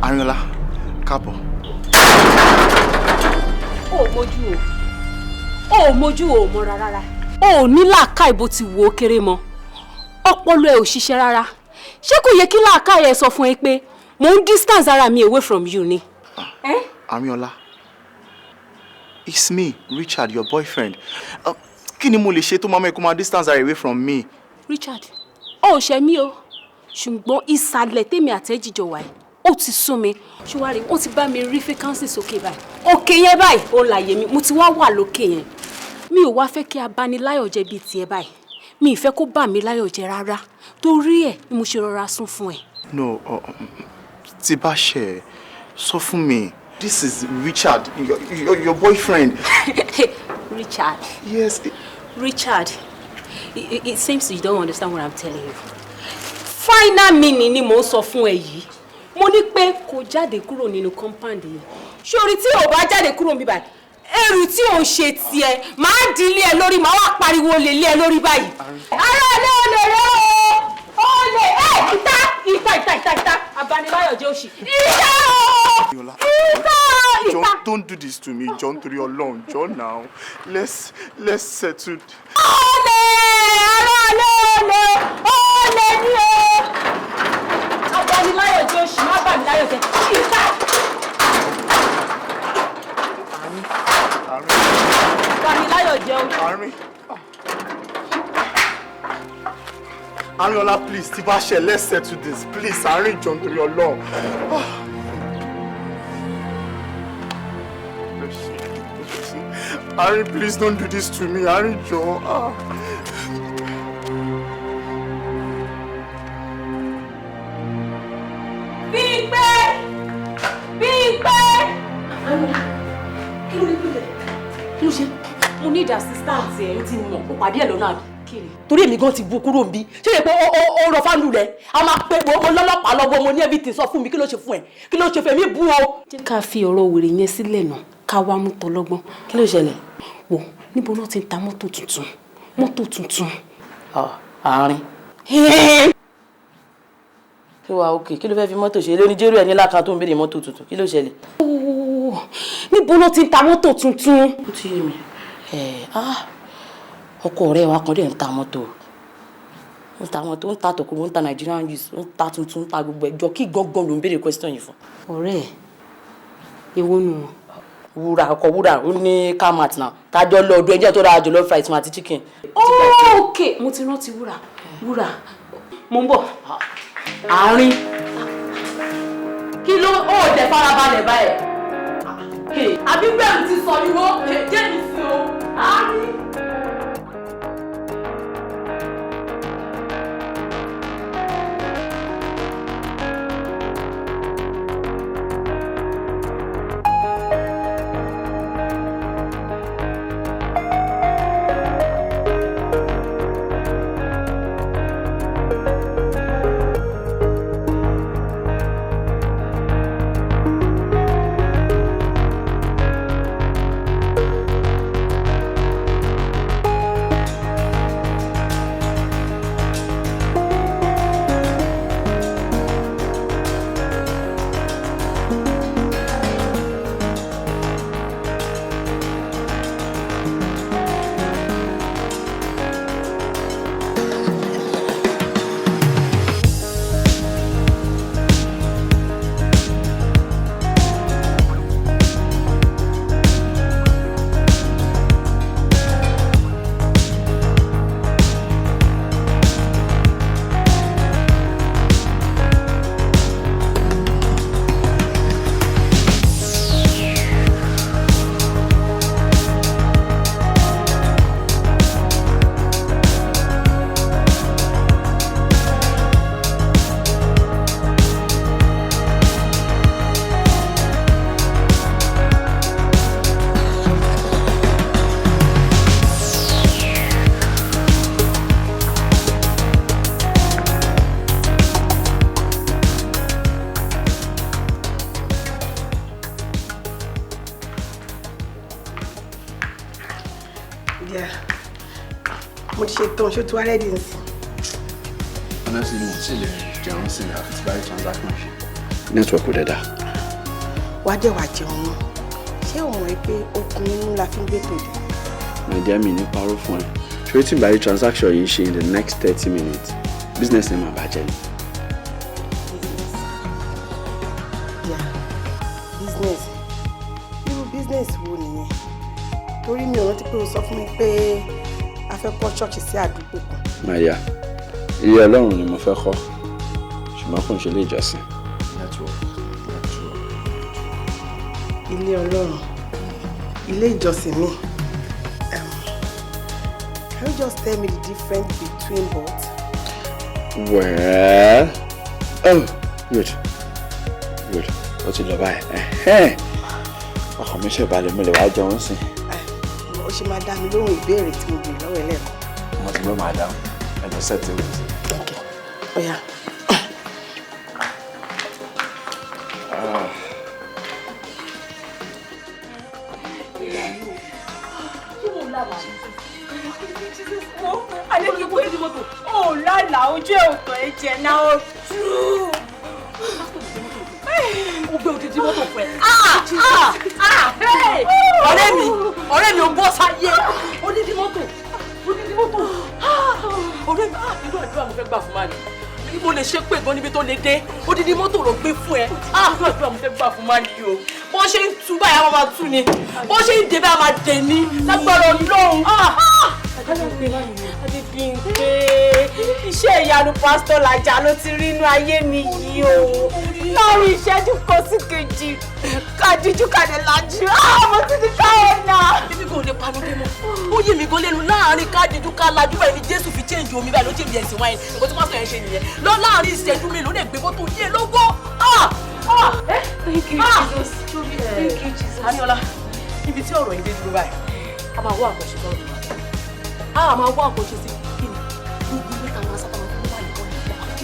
Arinola, káàbọ̀. Ó mójú o mọ́ rárá. Ó ní làákàyè bó ti wò ó kéré mọ́. Ọpọlọ ẹ ò ṣiṣẹ́ rárá. Ṣé kò yẹ kí làákàyè ẹ sọ fún ẹ pé mo ń distance ara mi away from you ni? Arinola, it's me, Richard, your boyfriend. Kí ni mo lè ṣe tó máa mẹ́kọ́ máa distance ara away from me? Richard, ó ṣe mí o. Ṣùgbọ́n ìsàlẹ̀ tèmi àtẹ́jíjọ wà ó ti sún mi. Ṣùwárí, ó ti bá mi rí vacancy sókè báyìí. Òkè yẹn báyìí, ó láyé mi. Mo ti wá wà lókè yẹn. Mi ò wá fẹ́ kí abániláyọ̀ jẹ́ bíi tiẹ̀ báyìí. Mi ì fẹ́ kó bà mí láyọ̀ jẹ́ rárá. Torí ẹ̀ ni mo ṣe rọra sún fún ẹ. No, tí bá ṣe sọ fún mi. This is Richard, your boyfriend. Richard. Yes. Richard, it seems you don't understand what I'm telling you. Final meaning ni mo sọ fún ẹ yìí. Mo ní pé kó jáde kúrò nínú compound yìí. Ṣorí tí o bá jáde kúrò níbí báyìí, ẹrù tí o ń ṣe tiẹ̀, máa di ilé ẹ lórí, máa wá pariwo lé ẹ lórí báyìí. Ara ilé olè rẹ o. Olè ìta. Abániláyọ̀ jẹ́ òṣì. Ìta. Don't do this to me, John, torí Ọlọ́run, John now. Let's settle. Olè ni o. Abániláyọ̀ jẹ́ òṣì, má bàniláyọ̀ jẹ́. Ìta. Abániláyọ̀ jẹ́ òṣì. Arinola, please, tí bá ṣe, let's settle this. Please, Àárín, John, torí Ọlọ́run. Àárín, please don't do this to me. Àárín, John. Bímpé! Kí ló ṣe? Mo need assistance ẹ̀. Mo ti mọ̀, ó pàdé ẹ̀ lọ́nà kiri. Torí èmi gan ti bu kúrò nbí. Ṣé yẹ pé ó rọ fánú rẹ̀? A máa pe mo lọ́lọ́pàá lọ́wọ́ mo ní everything sọ fún mi. Kí ló ṣe fún ẹ? Kí ló ṣe fún mi bú o? Jẹ́ ká fi ọ̀rọ̀ wèrè yẹn sílẹ̀ náà ká wá mú tọlọ́gbọ́n. Kí ló ṣẹlẹ̀? Wò, níbo náà ti ń ta mọ́tò tuntun? Mọ́tò tuntun. Àárín. Ṣé wàá òkè? Kí ló fẹ́ fi mọ́tò ṣe? Lóní jẹ́rú ẹ̀ ní lákan tó ń béèrè mọ́tò tuntun. Kí ló ṣẹlẹ̀? Níbo náà ti ń ta mọ́tò tuntun? Ó ti yé mi. Ọkọ rẹ̀ wa kan dẹ̀ ń ta mọ́tò. Ń ta mọ́tò, ń ta tòkúrò, ń ta Nigerian use, ń ta tuntun, ń ta gbogbo ẹjọ́. Kí gbọ́ngbọ́n ló ń béèrè question yìí fún? Ọ̀rẹ́ ẹ̀, èwo nù wọn? Wúrà ó ní kámát náà. Tájọ́ lọ ọdún ẹjẹ́ tó ra jollof rice àti chicken. Okay, mo ti rántí Wúrà. Mo ń bọ̀. Àárín. Kí ló ó dẹ̀ farabalẹ̀ báyìí? Àbí bẹ́ẹ̀ ti sọ ìwọ jẹ́ mi sí o. Àárín. tán ṣó tí wàá rẹ́dí nsìn. Honestly, mo ti lè jẹun sí mi àfi tí bá rí transaction ṣe. Network kò dẹ́dà. Wàá dẹ̀ wá jẹun náà. Ṣé o mọ̀ pé okun inú la fi ń gbé tòde? Nàìjíríà mi ní parọ́ fún ẹ. Ṣé tí bá rí transaction yìí ṣe in the next 30 minutes, business ẹ̀ máa bàjẹ́ ni. Yeah, business. Irú business wo nìyẹn? Torí mi ò rántí pé o sọ fún mi pé a fẹ́ kọ́ ṣọ́ọ̀ṣì sí àdúgbò kan. Màyà, ilé Ọlọ́run ni mo fẹ́ kọ́, ṣùgbọ́n kò ń ṣe ilé ìjọsìn. Ilé Ọlọ́run, ilé ìjọsìn mi. Can you just tell me the difference between both? Well, good. Ó ti lọ báyìí. Ọkàn mi ṣe balẹ̀ mo lè wá jẹun sí. Ó ṣe máa dá mi lóhùn ìbéèrè tí mo béèrè lọ́wọ́ ẹ lẹ́ẹ̀kan. Mo ti gbọ́ máa dáhùn. Ẹ̀jọ̀ sẹ́ẹ̀tì wò sí. Okay. Oya. Oh, lala, ojú ẹ̀ ò tọ́ ẹ jẹ náà ó tú. Ó gbé odidi mọ́tò fún ẹ. Ọ̀rẹ́ mi ò bọ́ sáyé. Odidi mọ́tò. Ọ̀rẹ́ mi, irú àdúrà mo fẹ́ gbà fún Mani. Mo lè ṣe pé gan níbi tó lè dé. Odidi mọ́tò ló gbé fún ẹ. Irú àdúrà mo fẹ́ gbà fún Mani o. Bó ṣe ń tú báyìí, a máa tú ni. Bó ṣe ń dé báyìí, a máa dé ní. Lágbára Ọlọ́run. Adébímpé, iṣẹ́ ìyanu pásítọ̀ Lájà ló ti rí inú ayé mi yìí o. Láàrin ìṣẹ́jú kan sí kejì, kàdíjú kàdé lajú. Mo ti di káyọ̀nà. Bíbí kò lè panu dé mọ́. Ó yé mi gan lẹ́nu láàrin kádìjú ká lajú báyìí ni Jésù fi change omi báyìí ló change ẹ̀sìn wáyé. Nǹkan tí pásítọ̀ yẹn ṣe nìyẹn. Lọ láàrin ìṣẹ́jú mélòó lè gbé mọ́tò yé lọ́wọ́. Thank you, Jesus. Thank you, Jesus. Aniola, níbi tí ọ̀rọ̀ yìí dé dúró báyìí, a máa wá àkànṣe lọ́dún. A máa wá àkànṣe sí kí ni? Gbogbo ilé kan máa sábà máa fún wa ìbọn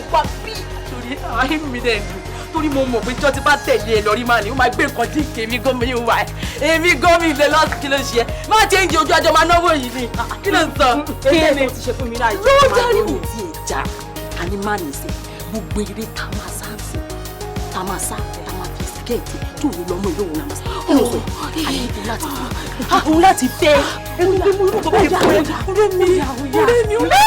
ìwà bí. Torí àwọn inú mi dẹ̀ dùn. Torí mo mọ̀ pé jọ́ ti bá tẹ̀lé ẹ lọ́rí máa ní, ó máa gbé nǹkan dín èmi gan mi wà ẹ́. Èmi gan mi lè lọ kí ló ṣe ẹ́. Má ṣe ń jẹ ojú ajọ́ máa náwó yìí ni. Kí ló ń sọ? Kí ni o ti ṣe fún mi láì jẹ́ Ló jáde kò tí ì já. A ní má ní sẹ́, gbogbo eré tá a máa sá sí, tá a máa sá, tá a máa fi síkẹ́ẹ̀tì tí òun lọ́mọ ìlú òun náà máa sá. Òun láti fẹ́. Ọ̀rẹ́ mi ò lè.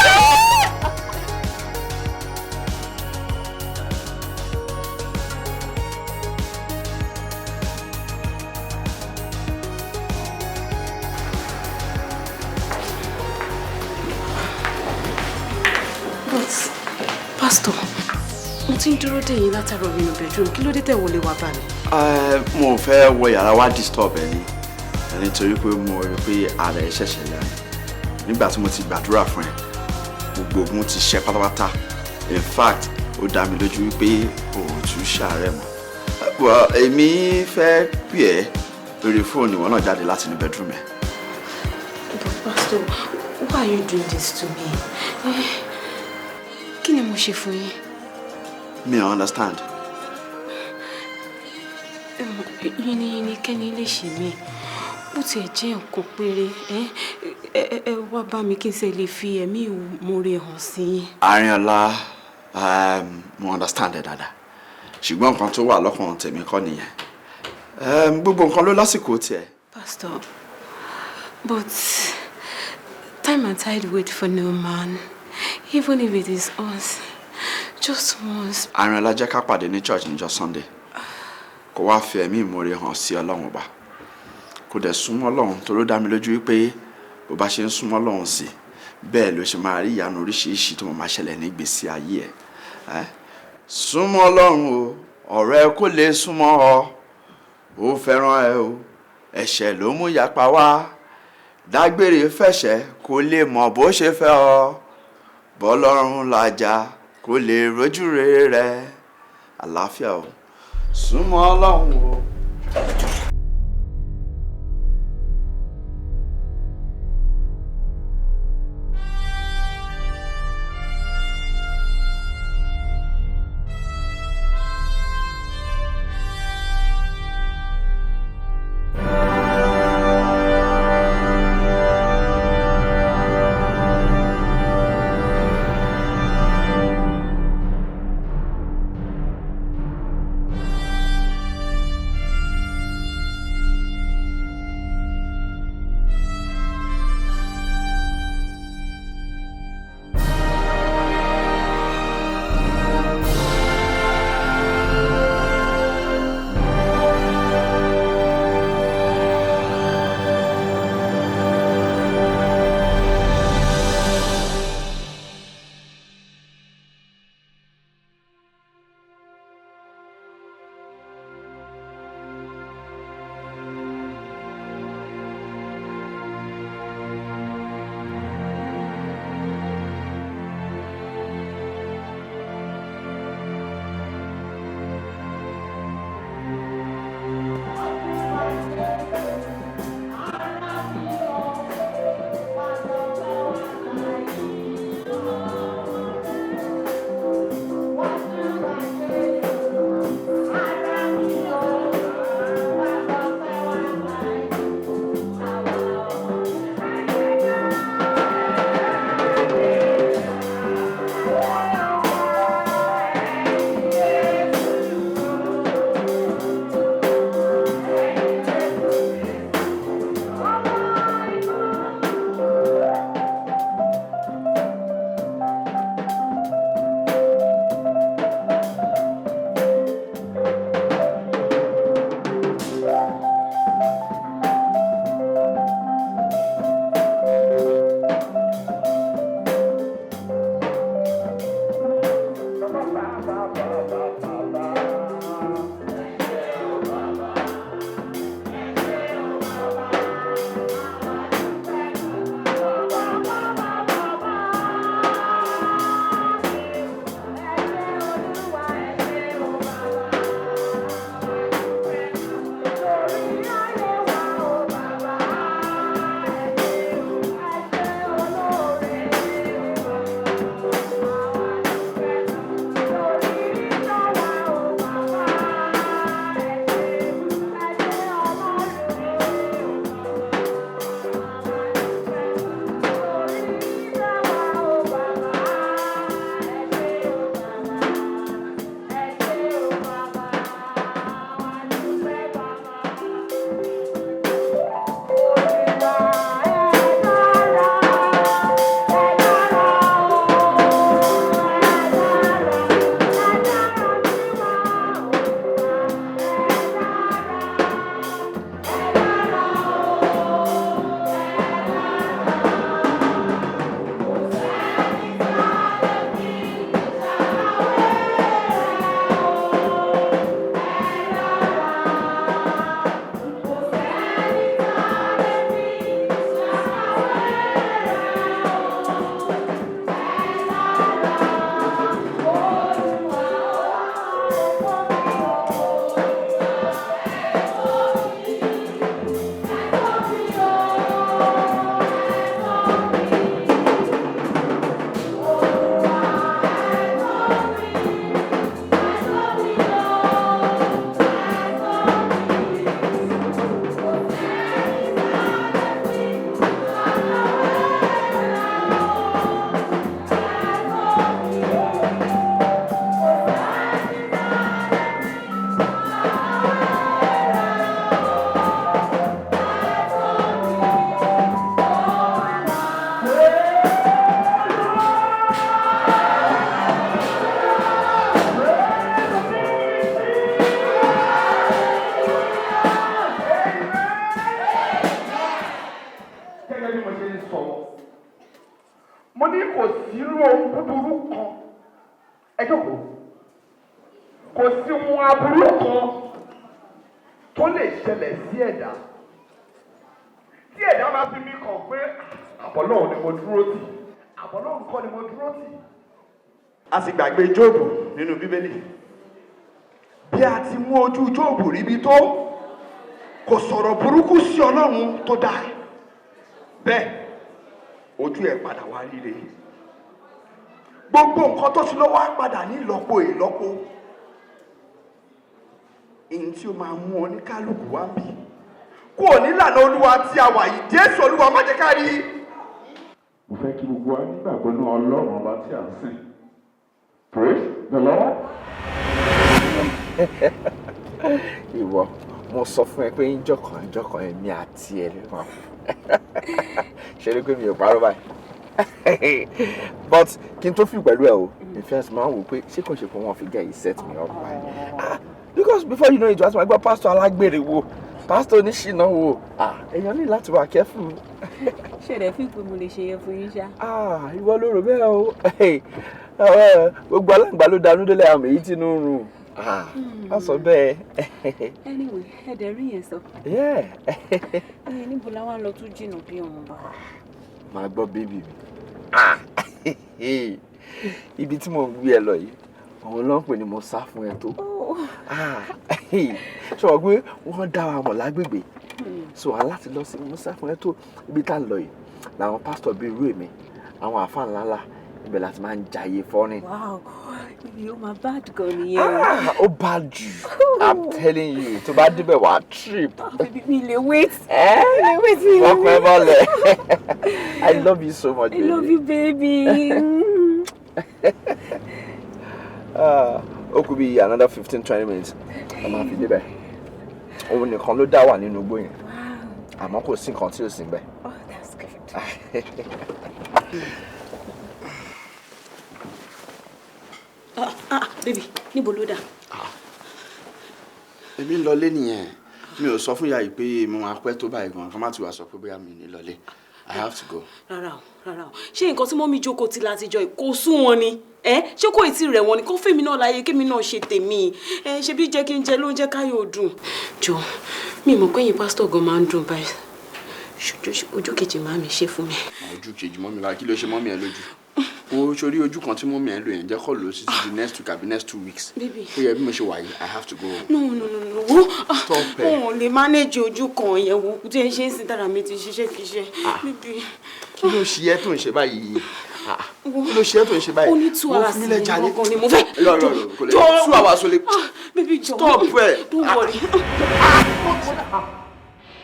Pastor, mo ti ń dúró dè yín látàrọ nínú bedroom. Kí ló dé tẹ́ wọlé wá bá mi? Mo fẹ́ wọ yàrá wá disturb ẹ nítorí pé mo rí pé ara ẹ ṣẹ̀ṣẹ̀ yá ni. Nígbà tí mo ti gbàdúrà fún ẹ, gbogbo ogun ti ṣẹ́ pátápátá. In fact, ó dá mi lójú wípé o ò tún ṣàárẹ̀ mọ́. Èmi fẹ́ pè ẹ́ lórí fóònù ìwọ náà jáde láti inú bedroom ẹ. But Pastor, why are you doing this to me? Kí ni mo ṣe fún yín? Mi ò understand. Yìnyín kẹ́ni lè ṣe mí. Bó tiẹ̀ jẹ́ nǹkan péré, ẹ wá bá mi kí n ṣe lè fi ẹ̀mí ìmoore hàn sí yín. Arinola, mo understand ẹ dáadáa. Ṣùgbọ́n nǹkan tó wà lọ́kàn tèmi kọ́ nìyẹn. Gbogbo nǹkan ló lásìkò tiẹ̀. Pastor, but time and tide wait for no man. Even if it is us, just once. Arinola, jẹ́ ká pàdé ní church níjọ́ Sunday. Kó wá fi ẹ̀mí ìmoore hàn sí Ọlọ́run Ọba. Kó dẹ̀ súnmọ́ Ọlọ́run tó ló dá mi lójú wípé bó bá ṣe ń súnmọ́ Ọlọ́run sí, bẹ́ẹ̀ ló ṣe máa rí ìyanu oríṣiríṣi tó máa ṣẹlẹ̀ ní ìgbésí ayé ẹ̀. Súnmọ́ Ọlọ́run o, ọ̀rẹ́ kò lè súnmọ́ ọ. Ó fẹ́ràn ẹ o, ẹ̀ṣẹ̀ ló mú yapa wá. Dágbére fẹ̀ṣẹ̀ kó lè mọ̀ bó ṣe fẹ́ ọ. Bọ́lọ́run Lájà kó lè rójú rere rẹ̀. Àlàáfíà o. Súnmọ́ Ọlọ́run o. ẹ jókòó. Kò sí ohun aburú kan tó lè ṣẹlẹ̀ sí ẹ̀dá. Tí ẹ̀dá máa fi mí kàn pé àbọ̀lọ́hùn ni mo dúró tì, àbọ̀lọ́hùn kọ́ ni mo dúró tì. A sì gbàgbé Jóòbù nínú Bíbélì. Bí a ti mú ojú Jóòbù ríbi tó, kò sọ̀rọ̀ burúkú sí Ọlọ́run tó dá. Bẹ́ẹ̀ ojú ẹ̀ padà wá ríre. Gbogbo nǹkan tó ti lọ́wọ́ á padà ní ìlọ́po ìlọ́po. Èyí tí ó máa mú ọ ní kálukú wá bí. Kò nílànà Olúwa tí a wà yìí, Jésù Olúwa má jẹ́ ká rí. Mo fẹ́ kí gbogbo wa nígbàgbọ́ ní Ọlọ́run ọba tí a ń sìn. Praise the Lord. Ìwọ, mo sọ fún ẹ pé ìjọkàn èmi àti ẹ lè máa ṣe rí pé mi ò parọ́ báyìí. But kí n tó fi pẹ̀lú ẹ o, ìfẹ́ máa ń wò pé ṣé kò ṣe pé wọ́n fi get you set me up báyìí. Because before you know it, wàá gbọ́ pásítọ̀ alágbèrè wo, pásítọ̀ oníṣìnà wo, èèyàn ní láti wà careful. Ṣé rẹ̀ fi pé mo lè ṣe yẹn fún yín ṣá? Ìwọ ló rò bẹ́ẹ̀ o. Gbogbo aláǹgbá ló danú délé àmì èyí tí inú ń rùn. A sọ bẹ́ẹ̀. Anyway, ẹ̀dẹ̀ rí yẹn sọ. Níbo la wá lọ tún jìnnà bí ọ̀hún bá? Màá gbọ́ bébì mi. Ibi tí mo ń gbé ẹ lọ yìí, òun ló ń pè ní mo sá fún ẹ tó. Ṣé wọ́n gbé wọ́n dá wa mọ̀ lágbègbè? So aláti lọ sí mo sá fún ẹ tó ibi tá a lọ yìí làwọn pásítọ̀ bíi irú èmi, àwọn àfáà ńláńlá ibẹ̀ láti máa ń jayé fọ́rin. Wow, ibi ó máa bad gan nìyẹn. Ó bad jù. I'm telling you, tó bá débẹ̀ wá trip. Mi lè wait. Mi lè wait. Wọ́n pẹ́ bọ́lẹ̀. I love you so much, baby. I love you, baby. Ó kù bí another 15-20 minutes. A máa fi débẹ̀. Òun nìkan ló dá wà nínú igbó yẹn. Àmọ́ kò sí nǹkan tí ò sí níbẹ̀. Oh, that's good. Baby, níbo ló dà? Èmi ń lọlé nìyẹn. Mi ò sọ fún ìyá yìí pé mo máa pẹ́ tó báyìí gan-an. Kọ́ má ti wá sọ pé bóyá mi ò ní lọlé. I have to go. Rárá o. Ṣé nǹkan tí mọ́mí jókòó ti látijọ́ kò sú wọn ni? Ṣé kò tí rẹ̀ wọ́n ni? Kó fèmí náà láyé kémi náà ṣe tèmi. Ṣé bí jẹ́ kí n jẹ ló ń jẹ́ káyọ̀ dùn. Jọ, mi mọ̀ pé yín pásítọ̀ gan máa ń dùn báyìí. Ojú kejì máa mi ṣe fún mi. Ojú kejì mọ́mí wa kí ló ṣe mọ́mí ẹ lójú? O sori ojú kan tí mọ́mí ẹ lò yẹn jẹ́ kọ́ lò sí ti next week àbí next 2 weeks. Baby. Ó yẹ bí mo ṣe wà yìí, I have to go. No. Stop ẹ. Wọn ò lè manage ojú kan yẹn wo tí ẹ ṣe ń sin dára mi ti ṣiṣẹ́ kíṣẹ́. Baby. Kí ló ṣe ẹ́ tó ń ṣe báyìí? Kí ló ṣe ẹ́ tó ń ṣe báyìí? Ó ní 2 hours ní gangan ni mo fẹ́. Lọ kò lè 2 hours ó lè. Baby jọ. Stop ẹ. Don't worry.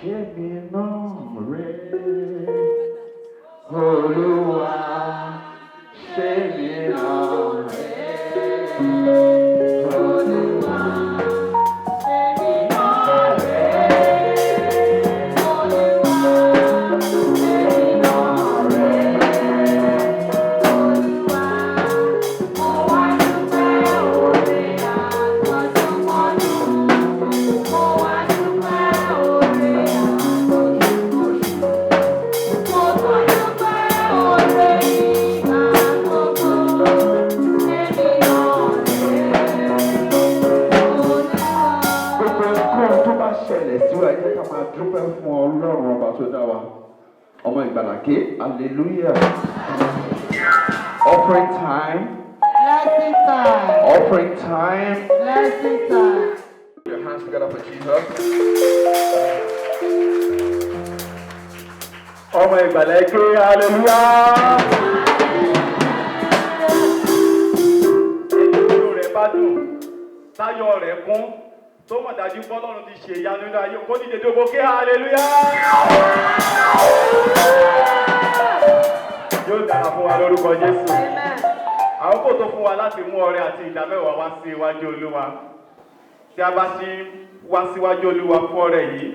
Èmi náà rè Olúwa, ṣèmi náà rè Olúwa, ṣèmi náà rè Olúwa, ṣèmi náà rè Olúwa. Mo wá dúpẹ́ oore àtọ̀dúnmọ́dún, mo wá dúpẹ́ oore àtọ̀dúnmọ́dún. Dúpẹ́ fún Ọlọ́run ọba tó dá wa. Ọmọ ìgbàlàké, hallelujah. Offering time. Blessing time. Offering time. Blessing time. Put your hands together for Jesus. Ọmọ ìgbàlàké, hallelujah. Inú rẹ̀ bá dùn, táyọ̀ rẹ̀ kún. Tó mọ̀ dájú bọ́lọ́run ti ṣe ìyanu nínú ayé kó dìde tó gbókè hallelujah. Yóò dára fún wa lórúkọ Jésù. Àkókò tó fún wa láti mú ọrẹ àti ìdámẹ́wàá wá sí iwájú Olúwa. Tí a bá ti wá síwájú Olúwa fún ọrẹ yìí,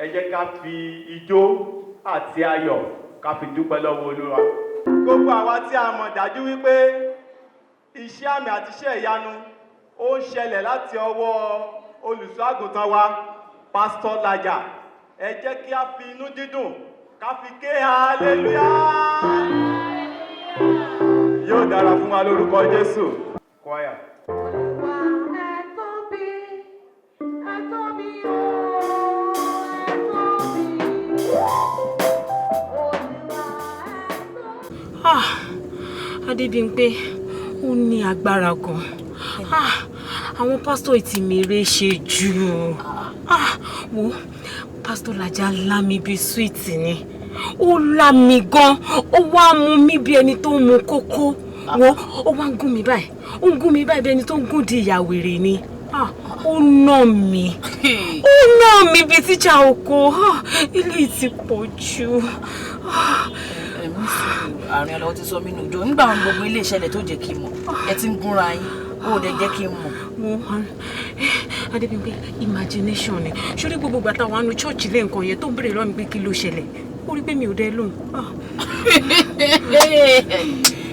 ẹ jẹ́ ká fi ijó àti ayọ̀ ká fi dúpẹ́ lọ́wọ́ Olúwa. Gbogbo àwa tí a mọ̀ dájú wípé iṣẹ́ àmì àti iṣẹ́ ìyanu ó ń ṣẹlẹ̀ láti ọwọ́ olùṣọ́ àgùntàn wa Pastor Laja, ẹ jẹ́ kí a fi inú dídùn ká fi ké hallelujah. Yóò dára fún wa lórúkọ Jésù. Choir. Adébímpé, ó ní agbára gan. Àwọn pásítọ̀ ìtìmèrè ṣe jù. Wo pásítọ̀ Lájà lámì bíi sweet ni. Ó lámì gan. Ó wá mú mi bí ẹni tó ń mu kókó. Wo ó wá ń gún mi báyìí. Ó ń gún mi báyìí bí ẹni tó ń gún di ìyàwèrè ni. Ó nà mí. Ó nà mí bí tíjà oko. Ilé ti pọ̀ jù. Àárín ọlọ́wọ́ ti sọ mí nù jọ nígbà wọn gbogbo ilé ìṣẹ̀lẹ̀ tó jẹ́ kí n mọ̀ ẹ ti ń gúnra yín ó dẹ̀ jẹ́ kí n mọ̀. Adébímpé imagination ni ṣórí gbogbo gbàtà wà nù church ilé nǹkan yẹn tó ń béèrè lọ́wọ́ mi pé kí ló ṣẹlẹ̀ ó rí pé mi ò dẹ́ lóhùn.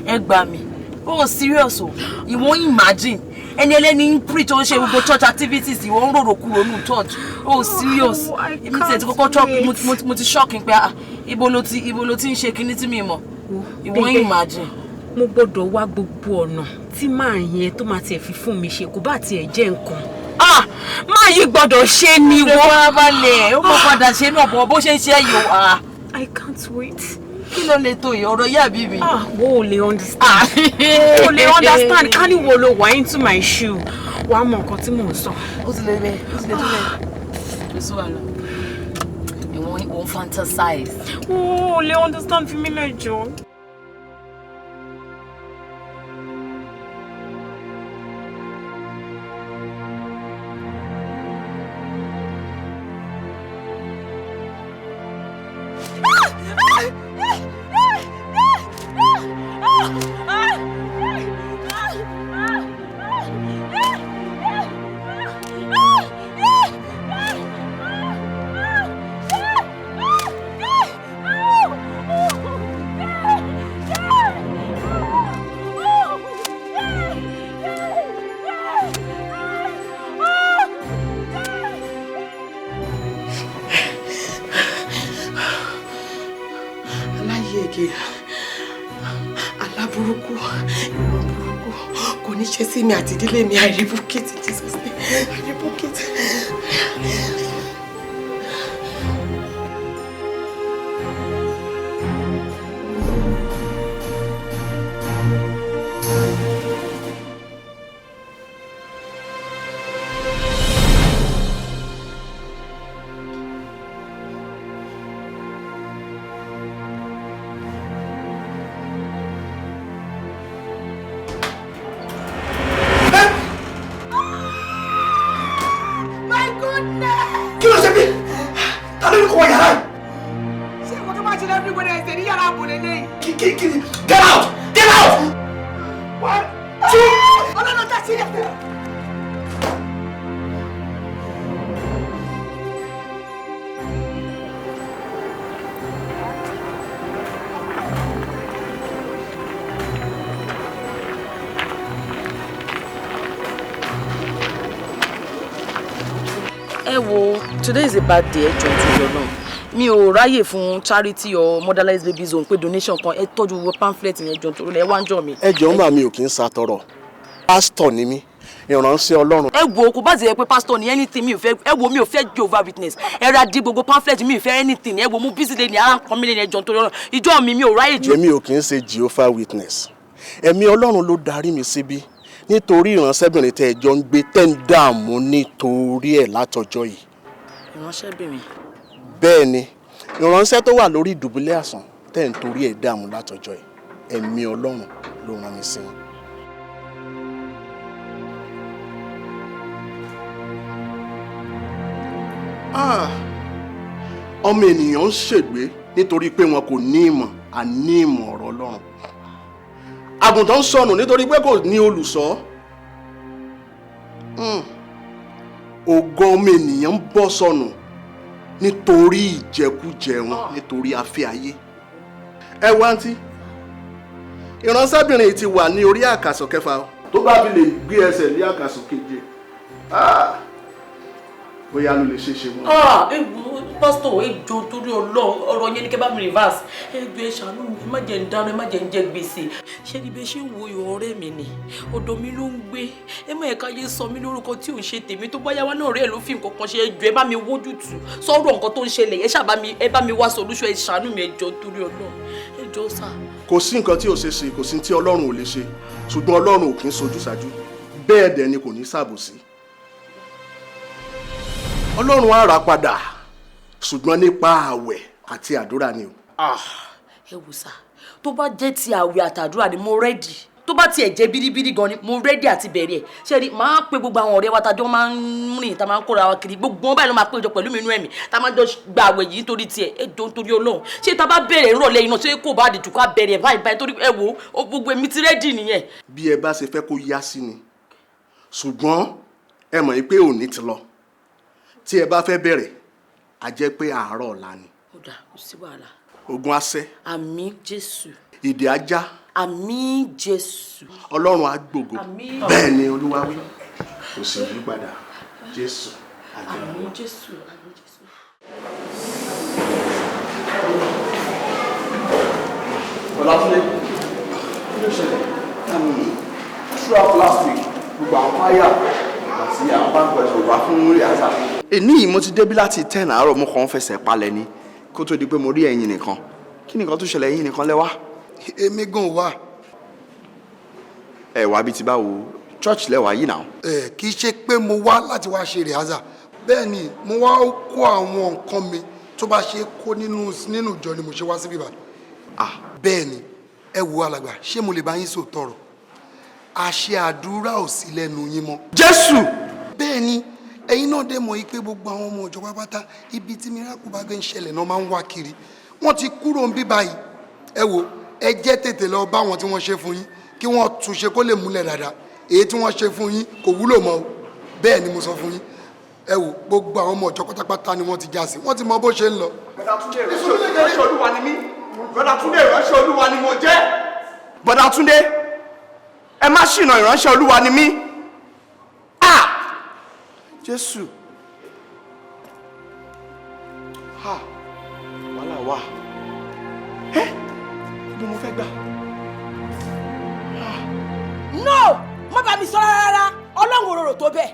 Ẹ gbà mí ó serious o ìwọ imagine ẹni ẹlẹ́ni ń preach ó ń ṣe gbogbo church activities ìwọ ń rorò kúrò ní church ó serious èmi tiẹ̀ ti kọ́kọ́ church mo ti shock pé ibo ló ti ń ṣe kinní tí mi mọ̀ ìwọ imagine. Mo gbọ́dọ̀ wá gbogbo ọ̀nà tí màá yẹn tó máa tiẹ̀ fi fún mi ṣe kó bá tiẹ̀ jẹ́ nǹkan. Máa yí gbọ́dọ̀ ṣe ni wọ́n. Ṣé balẹ̀ ó mọ̀ padà ṣe náà bọ̀ bó ṣe ń ṣe yìí o. I can't wait. Kí ló lè tó ọ̀rọ̀ yá bíbí? Wo ò lè understand. O lè understand ká ní wo lo wà into my shoe. Wàá mọ nǹkan tí mò ń sọ. Ó ti lè bẹ́ẹ̀ ó ti lè tó bẹ́ẹ̀. Èso wà lọ. Ìwọ̀n fantasize. O lè understand fi mí lẹ́jọ́. Aláburúkú, ìwọ̀n burúkú, kò ní ṣe sí mi àti ìdílé mi. I rebuke it in Jesus' name. I rebuke it. Get out! Get out! One, two. Oh, no, that's it. Today is a bad day, mi ò ráyè fún charity or motherless baby zone pé donation kan ẹ tọ́jú wo pamphlet yẹn jọ torí lẹ wá ń jọ mi. Ẹ jọ̀ọ́ mà mi ò kí ń satọrọ. Pastor ni mí. Ìránṣẹ́ Ọlọ́run. Ẹ wo kò bá ti yẹ pé pastor ni anything mi ò fẹ́ mi ò fẹ́ Jehovah Witness. Ẹ ra di gbogbo pamphlet mi ò fẹ́ anything. Ẹ wo mo busy day ni ara kan mi lè jọ torí Ọlọ́run. Ìjọ mi ò ráyè jù. Èmi ò kí ń ṣe Jehovah Witness. Ẹ̀mí Ọlọ́run ló darí mi síbí. Nítorí ìránṣẹ́bìnrin tẹ́ ẹ jọ ń gbé tẹ́ ń dààmú nítorí ẹ̀ látọjọ́ yìí. Ìránṣẹ́bìnrin. Bẹ́ẹ̀ ni ìránṣẹ́ tó wà lórí ìdùbúlẹ̀ àsàn tẹ́ ń torí ẹ̀ dààmú látọjọ́ yìí. Ẹ̀mí Ọlọ́run ló rán mi sí. Ọmọ ènìyàn ń ṣègbé nítorí pé wọn kò ní ìmọ̀ àní ìmọ̀ ọ̀rọ̀ Ọlọ́run. Àgùntàn ń sọnù nítorí pé kò ní olùṣọ́. Ògo ọmọ ènìyàn ń bọ́ sọnù nítorí ìjẹkújẹ wọn, nítorí afẹ́ ayé. Ẹ wá àǹtí, ìránṣẹ́bìnrin ti wà ní orí àkàsọ̀ kẹfà tó bá fi lè gbé ẹsẹ̀ lé àkàsọ̀ keje. bóyá ló lè ṣe é ṣe mọ́. Pásítọ̀ ejò torí Ọlọ́run ọ̀rọ̀ yẹn ní kẹ́ bá mi reverse. Ejò ẹ ṣàánú mi, má jẹ́ ń dáná, má jẹ́ ń jẹ gbèsè. Ṣé ni bẹ́ẹ̀ ṣe ń wo ọ̀rẹ́ mi ni? Ọ̀dọ̀ mi ló ń gbé. Ẹ má ẹ̀ka yé sọ mí lórúkọ tí ò ń ṣe tèmi tó bá yá wá náà rẹ̀ ló fi nǹkan kan ṣe ejò ẹ bá mi wójú tù. Sọ̀rọ̀ nǹkan tó ń ṣẹlẹ̀ ẹ bá mi wá solution ẹ ṣàánú mi ejò torí Ọlọ́run. Ejò sà. Kò sí nǹkan tí ò ṣe ṣe, kò sí tí Ọlọ́run ò lè ṣe. Ṣùgbọ́n Ọlọ́run ò kì í sojú ṣáájú. Bẹ́ẹ̀ dẹ̀ ni kò ní ṣàbòsí. Ọlọ́run á rà padà. Ṣùgbọ́n nípa àwẹ̀ àti àdúrà ni o. Ẹ wò sá, tó bá jẹ́ ti àwẹ̀ àtàdúrà ni mo rẹ́dì. Tó bá tiẹ̀ jẹ́ bíríbírí gan ni mo rẹ́dì àti bẹ̀rẹ̀ ẹ̀. Ṣé rí máa pe gbogbo àwọn ọ̀rẹ́ wa tájọ́ máa ń rìn tá máa ń kóra wa kiri gbogbo wọn báyìí ló máa péjọ pẹ̀lú mi inú ẹ̀mí tá máa jọ gba àwẹ̀ yìí nítorí tiẹ̀ ẹ jọ nítorí Ọlọ́run. Ṣé tá bá bẹ̀rẹ̀ ìrọ̀lẹ́ iná ṣé kò bá dìjú ká bẹ̀rẹ̀ báyìí torí ẹ wò ó gbogbo èmi ti rẹ́dì nìyẹn. Bí ẹ bá ṣe fẹ́ kó yá sí ni. Ṣùgbọ́n ẹ mọ̀ pé òní ti lọ. Tí ẹ bá fẹ́ bẹ̀rẹ̀ a jẹ́ pé àárọ̀ ọ̀la ni. Ó dà, kò sí wàhálà. Ogun asẹ́. Àmín Jésù. Ìdè ajá. Àmín Jésù. Ọlọ́run á gbògo. Bẹ́ẹ̀ ni Olúwa wí. Kò sì yí padà. Jésù. Àmín Jésù. Àmín Jésù. Ọlátúndé, kí ló ṣẹlẹ̀? Throughout last week, gbogbo àwọn fáyà àti àwọn báńkì ẹ̀sùn wá fún rìhásà. Èní yìí mo ti débí láti 10 àárọ̀ mo kàn ń fẹsẹ̀ palẹ̀ ni kó tó di pé mo rí ẹ̀yin nìkan. Kí nìkan tó ṣẹlẹ̀ ẹ̀yin nìkan lẹ́wà? Èmi gan wà. Ẹ wá bí ti báwo church lẹ́wà yìí náà. Kì í ṣe pé mo wá láti wá ṣe rìhásà. Bẹ́ẹ̀ ni mo wá kó àwọn nǹkan mi tó bá ṣe kó nínú ìjọ ni mo ṣe wá síbí báyìí. Bẹ́ẹ̀ ni ẹ wo alàgbà ṣé mo lè bá yín sòótọ́ ọ̀rọ̀? Àṣẹ àdúrà ò sí lẹ́nu yín mọ́. Jésù. Bẹ́ẹ̀ ni ẹ̀yin náà dẹ̀ mọ̀ yí pé gbogbo àwọn ọmọ ìjọba pátá ibi tí miracle bá gbé ń ṣẹlẹ̀ náà máa ń wá kiri. Wọ́n ti kúrò ń bí báyìí. Ẹ wo ẹ jẹ́ tètè lọ bá wọn tí wọ́n ṣe fún yín kí wọ́n tún ṣe kó lè múlẹ̀ dáadáa. Èyí tí wọ́n ṣe fún yín kò wúlò mọ́ o. Bẹ́ẹ̀ ni mo sọ fún yín. Ẹ wo gbogbo àwọn ọmọ ìjọ pátápátá ni wọ́n ti já sí. Wọ́n ti mọ bó ṣe ń lọ. Bọ̀dá Túndé ìránṣẹ́ Olúwa ni mí. Bọ̀dá Túndé ìránṣẹ́ Olúwa ni mo jẹ́. Bọ̀dá Túndé ẹ má ṣìnà ìránṣẹ́ Olúwa ni mí. Jésù. Wàhálà wà. Ibi mo fẹ́ gbà. No! Má bá mi sọ rárá. Ọlọ́run òróró tó bẹ́ẹ̀.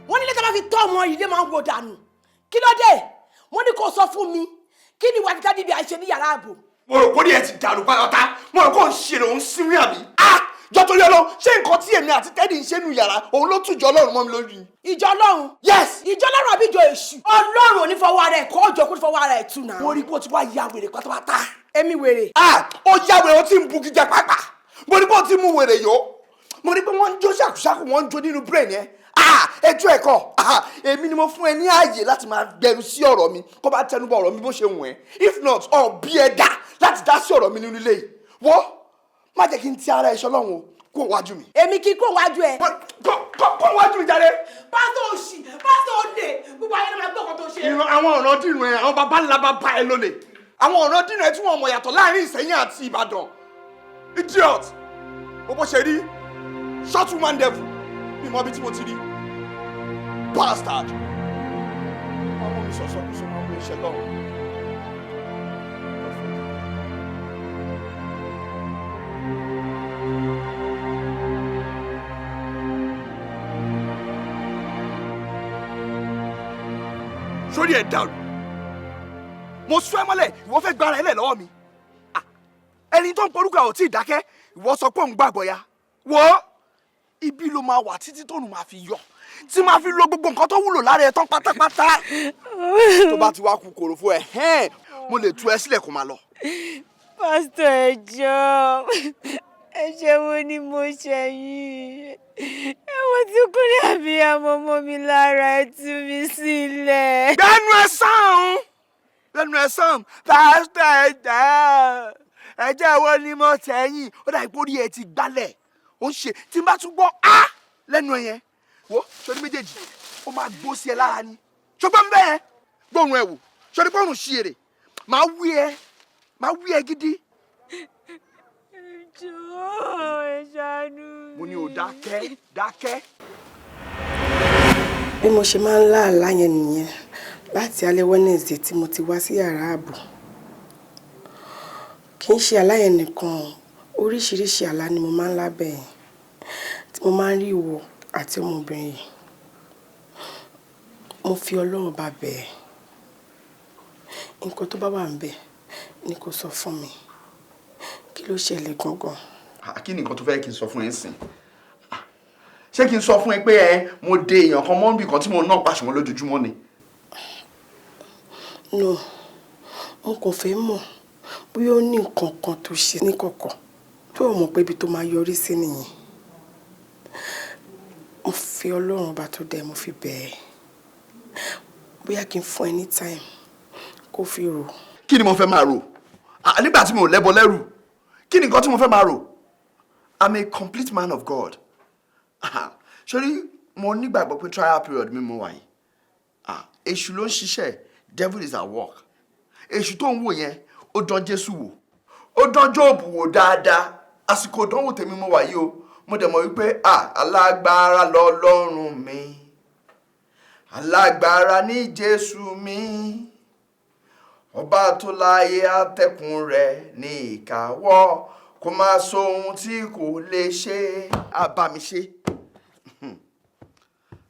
Wọ́n ní lẹ́tà bá fi tọ́ ọmọ ilé máa ń wo dànù. Kí ló dé? Wọ́n ní kó sọ fún mi. Kí ni ìwà kíkà níbi àìṣe ní yàrá ààbò? Mo rò kó ní ẹ ti dàrú pátápátá. Mo rò kó ń ṣe òun sírí àbí. Jọ torí Ọlọ́run ṣé nǹkan tí èmi àti Tẹ́dì ń ṣe nù yàrá òun ló tún ìjọ Ọlọ́run mọ́ mi lórí. Ìjọ Ọlọ́run? Yes. Ìjọ Ọlọ́run àbí ìjọ èṣù? Ọlọ́run ò ní fọwọ́ ara ẹ̀ kọ́ ọjọ́ kó fọwọ́ ara ẹ̀ tù náà. Mo rí pé o ti wá ya wèrè pátápátá. Èmi wèrè. Ó ya wèrè ó ti ń bu gíga pàápàá. Mo rí pé ó ti mú wèrè yó. Mo rí pé wọ́n ń jó ṣàkúṣàkú wọ́n ń jó nínú brain yẹn. Ẹjọ́ ẹ̀kọ́ èmi ni mo fún ẹ ní ààyè láti máa gbẹnu sí ọ̀rọ̀ mi kó bá tẹnubọ ọ̀rọ̀ mi bó ṣe wù ẹ́. If not bí ẹ dà láti dá sí ọ̀rọ̀ mi nínú ilé yìí. Wọ́n má jẹ́ kí n ti ara ẹ̀ṣọ́ lọ́hùn kó wájú mi. Èmi kì í kó wájú ẹ. Kó wájú mi jáde. Pásítọ̀ òṣì, pásítọ̀ òde, gbogbo ayé ló máa gbọ́ ọkọ̀ tó ṣe. Àwọn ọ̀ràn dìrù ẹ̀ àwọn baba ńlá bàbá ẹ lólè. Àwọn ọ̀ràn dìrù ẹ̀ tí wọ́n mọ̀ yàtọ̀ láàrin Ìsẹ́yìn àti Ìbàdàn. Idiot. Bó ṣe rí short woman devil bí mo bí tí mo ti rí. Bastard. Ọmọ mi sọ̀sọ̀ kò sọ máa ń mú iṣẹ́ lọ́rùn. Sórí ẹ̀ dàrú. Mo sọ ẹ́ mọ́lẹ̀ ìwọ fẹ́ gbára ẹ lẹ̀ lọ́wọ́ mi. Ẹni tó ń porúkọ ò tí ì dákẹ́ ìwọ sọ pé òun gbàgbọ́ ya. Wọ́ ibi ló máa wà títí tóun máa fi yọ tí máa fi lo gbogbo nǹkan tó wúlò lára ẹ tán pátápátá. Tó bá ti wá kú kòròfo ẹ̀ mo lè tú ẹ sílẹ̀ kó máa lọ. Pásítọ̀ ẹ̀jẹ̀ wo ni mo ṣe yìí? Ẹ̀wọ̀n tí kúnlẹ̀ àbí ọmọ mi lára ẹ tú mi sílẹ̀. Gbẹ́nu ẹ sàn pásítọ̀ ẹ̀jẹ̀ wo ni mo tẹ̀yìn ó dà ipò orí ẹ ti gbálẹ̀ ó ń ṣe tí n bá tún gbọ́ lẹ́nu ẹ yẹn wo sọ́ni méjèèjì ó máa gbó sí ẹ lára ni ṣùgbọ́n bẹ́ẹ̀ gbóhùn ẹ wò sọ́ni pọ́nrún sí èrè máa wí ẹ gidi. Jọ̀ọ́ ẹ ṣàánú mi. Mo ní o dákẹ́. bí mo ṣe máa ń lá àlá yẹn nìyẹn láti alẹ́ Wednesday tí mo ti wá sí yàrá ààbò. Kì í ṣe àlá yẹn nìkan, oríṣiríṣi àlá ni mo máa ń lá bẹ́ẹ̀ tí mo máa ń rí ìwọ àti ọmọbìnrin yìí. Mo fi Ọlọ́run bá bẹ̀ ẹ́, nǹkan tó bá wà ń bẹ̀ ni kò sọ fún mi. Kí ló ṣẹlẹ̀ gangan? Kí ni nǹkan tó fẹ́ kí n sọ fún ẹ sìn? Ṣé kí n sọ fún ẹ pé mo de èèyàn kan mọ́ níbi kan tí mo náà pàṣẹ wọn lójoojúmọ́ ni? No, mo kàn fẹ́ mọ̀ bóyá ó ní nǹkan kan tó ṣe ní kọ̀kọ̀ tó o mọ̀ pé ibi tó máa yọrí sí nìyẹn. Mo fi Ọlọ́run bá tó dẹ̀ mo fi bẹ̀ ẹ́ bóyá kí n fún ẹ ní time kó fi rò. Kí ni mo fẹ́ máa rò? Nígbà tí mo lẹ́bọ lẹ́rù, kí ni nǹkan tí mo fẹ́ máa rò? I'm a complete man of God. Ṣorí mo nígbàgbọ́ pé trial period mi mo wà yìí. Èṣù ló ń ṣiṣẹ́, devil is at work. Èṣù tó ń wò yẹn, ó dán Jésù wò. Ó dán Jóòbù wò dáadáa. Àsìkò ìdánwò tèmi mo wà yìí o. Mo dẹ̀ mọ̀ wípé alágbára lọ́lọ́run mi. Alágbára ní Jésù mi. Ọba tó láyé atẹ́kùn rẹ̀ ní ìkáwọ́. Kò máa sọ ohun tí kò lè ṣe. Á bá mi ṣe.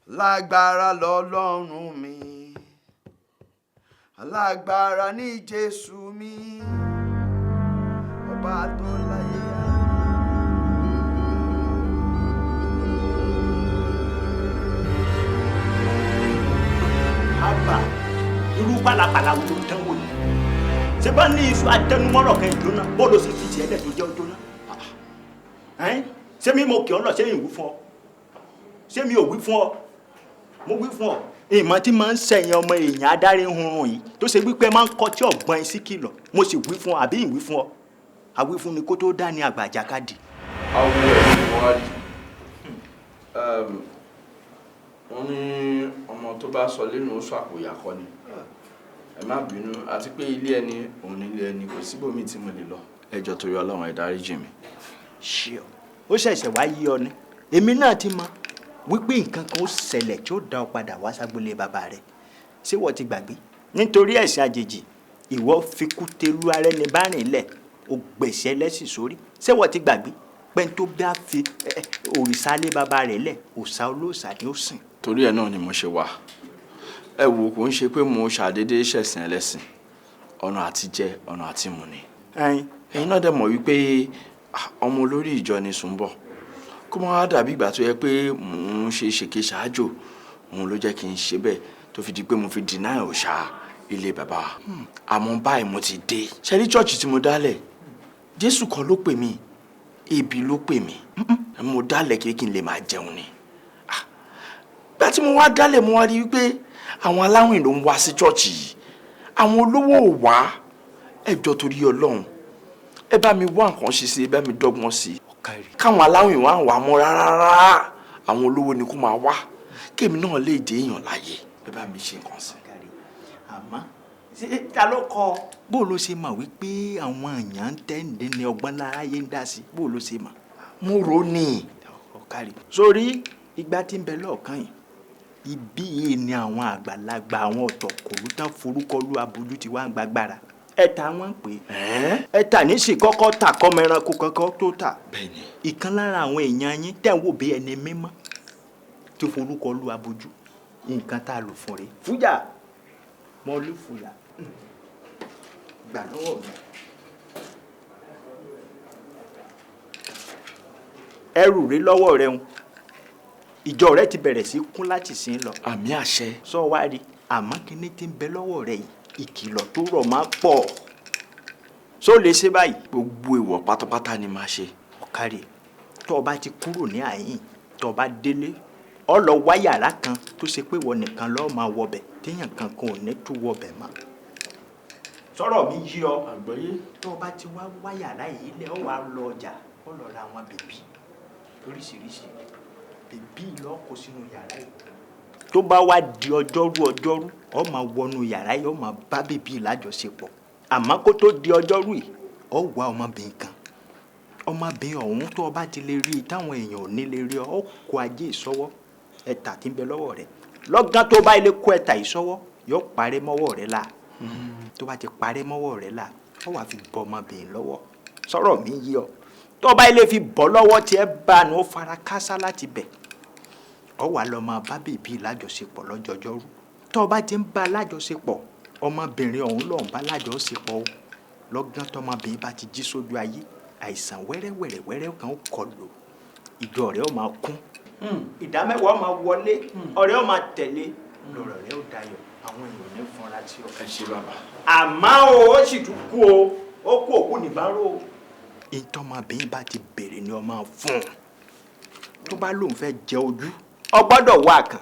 Lágbára lọ́lọ́run mi. Alágbára ní Jésù mi. Ọba tó láyé. Àbá irú pálapàla wo ló ń dánwò yìí? Ṣé bá ní iṣu atẹnumọ́rọ̀ kan ìjóná bọ́ọ̀lù sì fi tiẹ̀ lẹ̀ tó jẹ́ òjóná? Ṣé mi mo kì ọ́ lọ ṣé ìwú fún ọ? Ṣé mi ò wí fún ọ? Mo wí fún ọ. Ìmọ̀ tí máa ń sẹ̀yìn ọmọ èèyàn adarí hunrun yìí tó ṣe wípé máa ń kọ́ tí ọ̀gbọ́n sí kìlọ̀. Mo sì wí fún ọ àbí ìwí fún ọ? Àwí fún ni kó tó dá ní àgbàjá káàdì. Àwọn ẹ̀sìn wá rí. Wọ́n ní ọmọ tó bá sọ lẹ́nu oṣù àpòyà kọ́ ni. Ẹ má bínú àti pé ilé ẹni òun nílé ẹni kò síbòmí tí mo lè lọ. Ẹ jọ̀ọ́ torí Ọlọ́run ẹ dáríjì mi. Ṣé ó ṣẹ̀ṣẹ̀ wá yí ọ ni? Èmi náà ti mọ̀ wípé nǹkan kan ó ṣẹlẹ̀ tí ó dá ọ padà wá ságbolé bàbá rẹ̀. Ṣé wọ́n ti gbàgbé? Nítorí ẹ̀sìn àjèjì ìwọ fi kú telu ara ẹni bá rìn lẹ̀ ó gbèsè lẹ́sìn sórí. Ṣé wọ́n ti gbàgbé? Pẹ́ni tó bá fi òrìṣà lé bàbá rẹ̀ lẹ̀ òòṣà olóòṣà ni ó sìn. Torí ẹ̀ náà ni mo ṣe wá. Ẹ wò kò ń ṣe pé mo ṣàdédé ṣẹ̀sìn ẹlẹ́sìn. Ọ̀nà àti jẹ ọ̀nà àti mu ni. Ẹ̀yin náà dẹ̀ mọ̀ wípé ọmọ olórí ìjọ ni Sùnbọ̀. Kó máa dàbí ìgbà tó yẹ pé mò ń ṣe ṣèké ṣáájò òun ló jẹ́ kí n ṣe bẹ́ẹ̀ tó fi di pé mo fi deny òòṣà ilé bàbá. Àmọ́ báyìí mo ti dé. Ṣé rí chọ́ọ̀chì tí mo dálẹ̀? Jésù kan ló pè mí, ebi ló pè mí. Mo dálẹ̀ kí n lè máa jẹun ni. Gbà tí mo wá dálẹ̀ mo wá rí wípé àwọn aláwìn ló ń wá sí chọ́ọ̀chì yìí. Àwọn olówó ò wá. Ẹ jọ̀ọ́ torí Ọlọ́run. Ẹ bá mi wá nǹkan ṣe sí, ẹ bá mi dọ́gbọ́n sí. Káwọn aláwìn wá wà mọ́ rárá. Àwọn olówó ni kó máa wá. Kémi náà lè dé èèyàn láyé. Ẹ bá mi ṣe nǹkan sí. Àmọ́ ṣé ta ló kọ? Bó ló ṣe mọ̀ wípé àwọn èèyàn ń tẹ́ǹdé ní ọgbọ́n láráyé ń dá sí? Bó ló ṣe mọ̀? Mo rò ní. Ọ̀kárí. Sórí ìgbà tí ń bẹ lọ́ọ̀kan yìí. Ibi yìí ni àwọn àgbàlagbà àwọn ọ̀tọ̀kùlú tán forúkọ lu abojú ti wá ń gbàgbára. Ẹ̀ta wọ́n pè é. Ẹ̀ta ní sì kọ́kọ́ tà kọ́mọ ẹranko kankan tó tà. Bẹ́ẹ̀ni. Ìkan lára àwọn èèyàn yín tẹ̀ ń wò bí ẹni mímọ́ tí forúkọ lu abojú. Nǹkan tá a lò fún rẹ̀. Fújà mọ lù fújà. Gbà lọ́wọ́ mi. Ẹrù rí lọ́wọ́ rẹ̀ ń. Ìjọ rẹ ti bẹ̀rẹ̀ sí kún láti sin lọ. Àmì àṣẹ. Sọ wá rí àmọ́ kíní tí ń bẹ lọ́wọ́ rẹ yìí ìkìlọ̀ tó rọ̀ máa pọ̀. Só lè ṣe báyìí. Gbogbo ìwọ̀ pátápátá ni màá ṣe. Ọ̀kárí tó o bá ti kúrò ní àyín tó o bá délé ọ lọ wá yàrá kan tó ṣe pé ìwọ nìkan lọ́ọ́ máa wọbẹ̀ téèyàn kankan ò ní tú wọbẹ̀ mọ́. Sọ̀rọ̀ mi yí ọ. Àgbọ́yé. Tó o bá ti wá yàrá yìí lẹ́ ọ wá lọ ọjà ọ lọ ra àwọn bèbí lóríṣiríṣi. Bèbí lọ kó sínú yàrá yìí. Tó bá wá di ọjọ́rú ọ máa wọnú yàrá yìí ọ máa bá bèbí lájọṣepọ̀. Àmọ́ kó tó di ọjọ́rú yìí ọ wá ọmọbìnrin kan. Ọmọbìnrin ọ̀hún tó o bá ti lè rí i táwọn èèyàn ò ní lè rí ọ kó ajé ìsọwọ́. Ẹ̀ta tí ń bẹ lọ́wọ́ rẹ̀ lọ́gán tó bá ilé kó ẹ̀ta ìṣọwọ́ yóò parẹ́ mọ́wọ́ rẹ̀ là tó bá ti parẹ́ mọ́wọ́ rẹ̀ là ó wàá fi bọ́ ọmọbìnrin lọ́wọ́ sọ̀rọ̀ mi yí ọ tó bá ilé fi bọ́ lọ́wọ́ tí ẹ bá nu ó fara kásá láti bẹ̀ ọ wà lọ máa bá bèbí lájọṣepọ̀ lọ́jọ́jọ́rú tó bá ti ń bá lájọṣepọ̀ ọmọbìnrin ọ̀hún lọ́n bá lájọṣepọ̀ ó lọ́gán tọmọbìnrin bá ti jí sójú ayé àìsàn wẹ́rẹ́wẹ́rẹ́ kan ó kọlù ìjọ rẹ̀ ó máa kún ìdámẹ́wàá ó máa wọlé ọ̀rẹ́ ó máa tẹ̀lé lọ́rọ̀ rẹ̀ ó dayọ̀ àwọn èèyàn ní fúnra tí ó. ẹ ṣe bàbá. àmọ́ ó sì tún kú o ó kú òkú nìbárò. ìtọ́mọbìnrin bá ti bèrè ni ó máa fún un tó bá lóun fẹ́ jẹ ojú ó gbọ́dọ̀ wá àkàn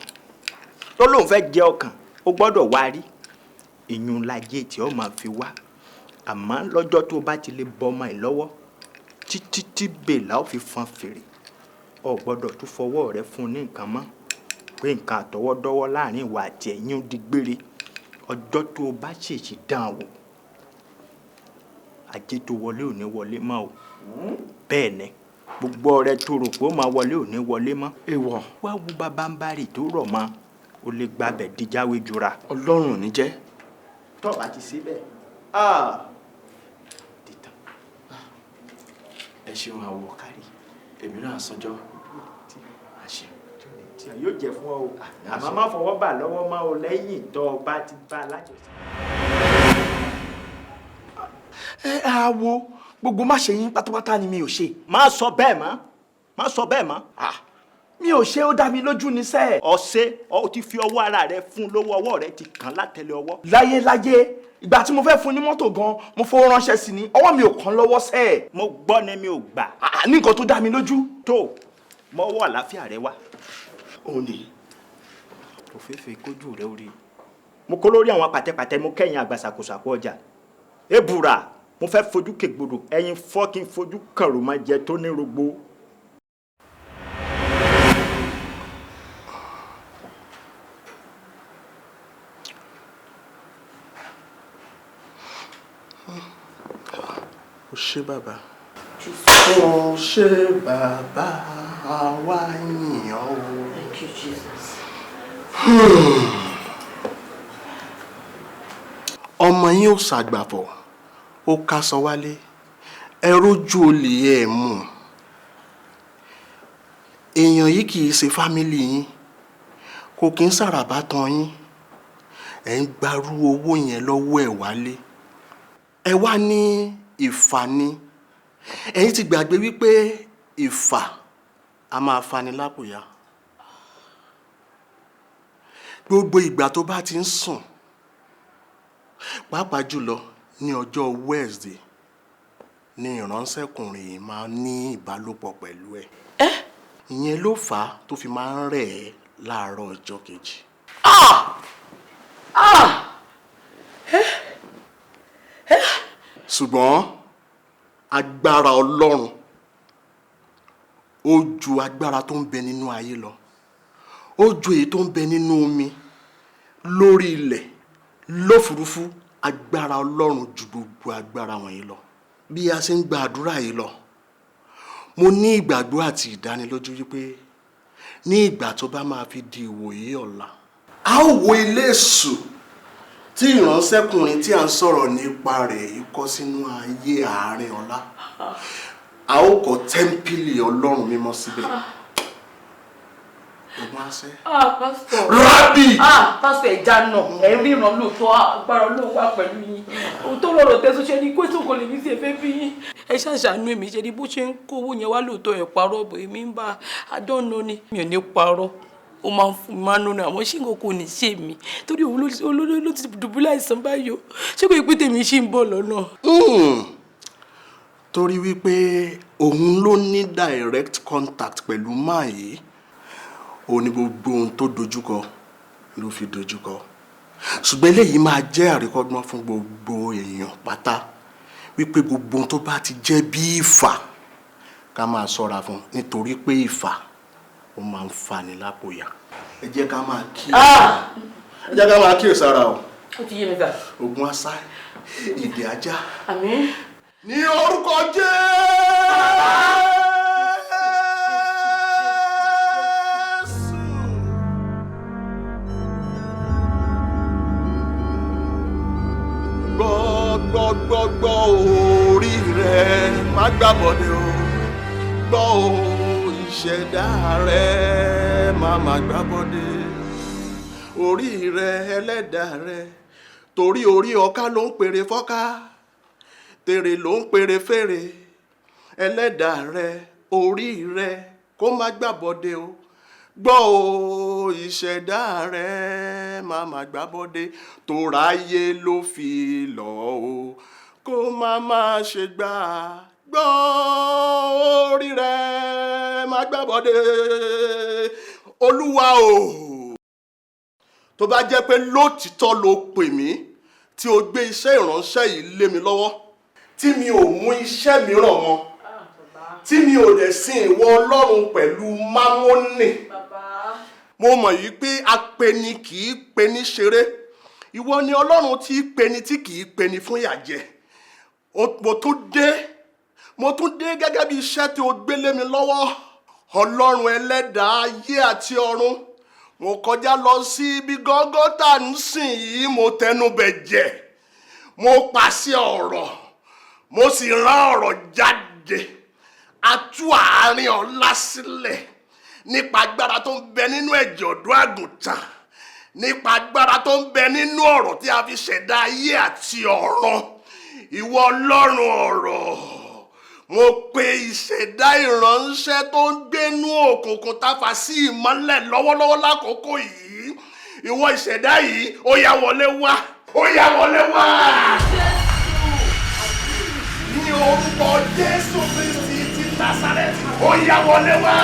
tó lóun fẹ́ jẹ ọkàn ó gbọ́dọ̀ wá rí ìyún lajẹ tí ó máa fi wá àmọ́ lọ́jọ́ tó bá ti lè bọ́ ọmọ ẹ̀ lọ́wọ́ títí tí bèèlà ó fi fọn fèrè ó gbọ́dọ̀ tún fọwọ́ rẹ fún un ní nǹkan mọ́ pé nǹkan àtọwọ́dọ́wọ́ láàrin ìwà àti ẹ̀yìn di gbére ọjọ́ tó o bá ṣèṣì dán wò ajé tó wọlé ò ní wọlé mọ́ o bẹ́ẹ̀ ni gbogbo ọ̀rẹ́ tó rò pé ó máa wọlé ò ní wọlé mọ́ èèwọ̀ wá wú bábánbárì tó rọ̀ mọ́ o lè gbabẹ̀ díjáwé jura. ọlọ́run ò ní jẹ́. tó o bá ti ṣe bẹ́ẹ̀ dìtàn. ẹ ṣeun àwọ̀ kárí èmi náà sọjọ́ àṣẹ. tí a yóò jẹ fún ọ o àmọ́ má fọwọ́ bà lọ́wọ́ má o lẹ́yìn tó o bá ti bá a lájọsí. ẹ àwo gbogbo má ṣe yín pátápátá ni mi ò ṣe. má sọ bẹ́ẹ̀ mọ́ má sọ bẹ́ẹ̀ mọ́. mi ò ṣe ó dá mi lójú ní sẹ́ẹ̀. ọ̀sẹ̀ ọ ti fi ọwọ́ ara rẹ fún lówó ọwọ́ rẹ ti kàn látẹ̀lé ọwọ́. láyé ìgbà tí mo fẹ́ fún ní mọ́tò gan mo fowó ránṣẹ́ sí ni ọwọ́ mi ò kàn lọ́wọ́ sẹ́ẹ̀. mo gbọ́ ni mi ò gbà. ní nǹkan tó dá mi lójú. tó mọ́wọ́ àlàáfíà rẹ wá. ó ní. òféèfé kójú rẹ orí. mo kó lórí àwọn pàtẹ́pàtẹ́ mo kẹ́yìn àgbàsàkóṣàkó ọjà. ebùrà mo fẹ́ fojú kègbodò ẹyin fọ́ kí n fojú kàrò máa jẹ tó ní rogbo. ó ṣé bàbá ó ṣé bàbá àwa yìn ọ́ o. Thank you, Jesus. ọmọ yín ò ṣàgbàfọ̀ ó kásọ wálé ẹ rójú olè ẹ mú èèyàn yìí kì í ṣe fámìlì yín kò kí ń sàràbà tán yín ẹ ń gbarú owó yẹn lọ́wọ́ ẹ̀ wálé ẹ wá ní ìfà ni ẹ̀yin ti gbàgbé wípé ìfà a máa fani lápòyà gbogbo ìgbà tó bá ti ń sùn pàápàá jùlọ ní ọjọ́ Wednesday ni ìránṣẹ́kùnrin yìí máa ní ìbálòpọ̀ pẹ̀lú ẹ̀. ìyẹn ló fà á tó fi máa ń rẹ̀ ẹ́ láàárọ̀ ọjọ́ kejì. ṣùgbọ́n agbára Ọlọ́run ó ju agbára tó ń bẹ nínú ayé lọ ó ju èyí tó ń bẹ nínú omi lórí ilẹ̀ lófurufú agbára Ọlọ́run ju gbogbo agbára wọ̀nyí lọ. bí a ṣe ń gba àdúrà yìí lọ mo ní ìgbàgbọ́ àti ìdánilójú wípé ní ìgbà tó bá máa fi di ìwòye ọ̀la a ó wo ilé èṣù tí ìránṣẹ́kùnrin tí a ń sọ̀rọ̀ nípa rẹ̀ yìí kọ́ sínú ayé àárín ọ̀la a ó kọ́ tẹ́ḿpìlì Ọlọ́run mímọ́ síbẹ̀. Pásítọ̀. Rábì. Pásítọ̀ ẹ̀já náà ẹ̀ ríran lóòótọ́ agbára Ọlọ́run wà pẹ̀lú yín. Ohun tó lọ́rọ̀ tẹ́sán ṣe ni kwésùn kò lè ní sí ẹ̀fẹ́ bí yín. Ẹ ṣàṣàánú èmi ṣe ni bó ṣe ń kówó yẹn wá lóòótọ́ ẹ̀ parọ́ bò èmi ń bá àdánù ni. Mi ò ní parọ́. Ó máa ń fún mi máa ń nínú àwọn ṣé nǹkan kò ní ṣe mí. Torí òun ló ti dùbúlẹ̀ àìsàn báyìí o. Ṣé kò yẹ pé tèmi ṣì ń bọ̀ lọ́nà? Torí wípé òun ló ní direct contact pẹ̀lú máa yìí ó ní gbogbo ohun tó dojúkọ ló fi dojúkọ ṣùgbọ́n eléyìí máa jẹ́ àríkọ́gbọ́n fún gbogbo èèyàn pátá wípé gbogbo ohun tó bá ti jẹ́ bí ìfà ká máa ṣọ́ra fún nítorí pé ìfà ó máa ń fani lápòyà ẹ jẹ́ ká máa kíyèsára o Ó ti yé mi gbà. ogun asá ìdè ajá Àmín. ní orúkọ Jésù. gbọ́ orí rẹ̀ má gbàbọ̀dé o gbọ́ ìṣẹ̀dá rẹ̀ má gbàbọ̀dé orí rẹ̀ ẹlẹ́dàá rẹ̀ torí orí ọká ló ń pèrè fọ́ká tèrè ló ń pèrè fèrè ẹlẹ́dàá rẹ̀ orí rẹ̀ kó má gbàbọ̀dé o gbọ́ ìṣẹ̀dá rẹ̀ má gbàbọ̀dé tòráyé ló fi lọ̀ o kó má ṣe gbà gbọ́ orí rẹ̀ má gbàbọ̀dé olúwa o tó bá jẹ́ pé lótìtọ́ ló pè mí tí o gbé iṣẹ́ ìránṣẹ́ yìí lé mi lọ́wọ́ tí mi ò mú iṣẹ́ mìíràn mọ́ tí mi ò dẹ̀ sin ìwọ ọlọ́run pẹ̀lú mámónì mo mọ̀ yìí pé apẹni kì í peni ṣeré ìwọ ni ọlọ́run tí í peni tí kì í peni fún ìyàjẹ́ mo tún dé gẹ́gẹ́ bí iṣẹ́ tí o gbé lé mi lọ́wọ́ ọlọ́run ẹlẹ́dàá ayé àti ọ̀run mo kọjá lọ sí ibi Gọ́gọ́tà nísìn yìí mo tẹnubẹ̀ jẹ́ mo pàṣẹ ọ̀rọ̀ mo sì rán ọ̀rọ̀ jáde a tú àárín ọ̀la sílẹ̀ nípa agbára tó ń bẹ nínú ẹ̀jẹ̀ ọ̀dọ́ àgùntàn nípa agbára tó ń bẹ nínú ọ̀rọ̀ tí a fi ṣẹ̀dá ayé àti ọ̀run ìwọ ọlọ́run ọ̀rọ̀ mo pe ìṣẹ̀dá ìránṣẹ́ tó ń gbénú òkùnkùn táfà sí ìmọ́lẹ̀ lọ́wọ́lọ́wọ́ lákòókò yìí ìwọ ìṣẹ̀dá yìí ó yá wọlé wá ó yá wọlé wá ní orúkọ Jésù Kristi ti Násárẹ́tì ó yá wọlé wá.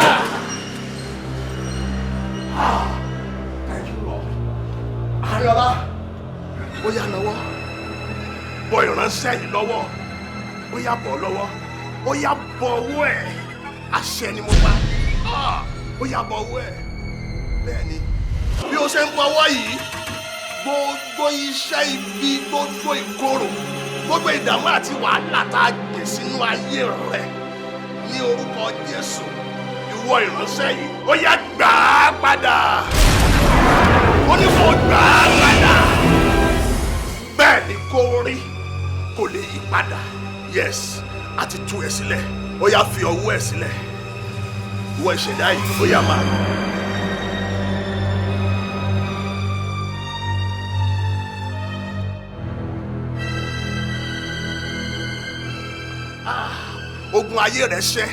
Thank you, Lord. Ariola ó yá lọ́wọ́ bọ ìránṣẹ́ yìí lọ́wọ́ ó yá bọ̀ lọ́wọ́ ó yá bọ̀ ọwọ́ ẹ̀ àṣẹ ni mo bá ó yá bọ̀ ọwọ́ ẹ̀ bẹ́ẹ̀ ni bí ó ṣe ń bọ̀ ọwọ́ yìí gbogbo iṣẹ́ ibi gbogbo ìkorò gbogbo ìdààmú àti wàhálà tá a gbè sínú ayé rẹ̀ ní orúkọ Jésù ìwọ ìránṣẹ́ yìí ó yá gbà á padà ó ní kó gbà á padà bẹ́ẹ̀ ni kó rí kò lè yí padà yes àti tú ẹ sílẹ̀ ó yá fi ọwọ́ ẹ sílẹ̀ ìwọ ìṣẹ̀dá yìí ó yá máa lọ. ogun ayé rẹ ṣẹ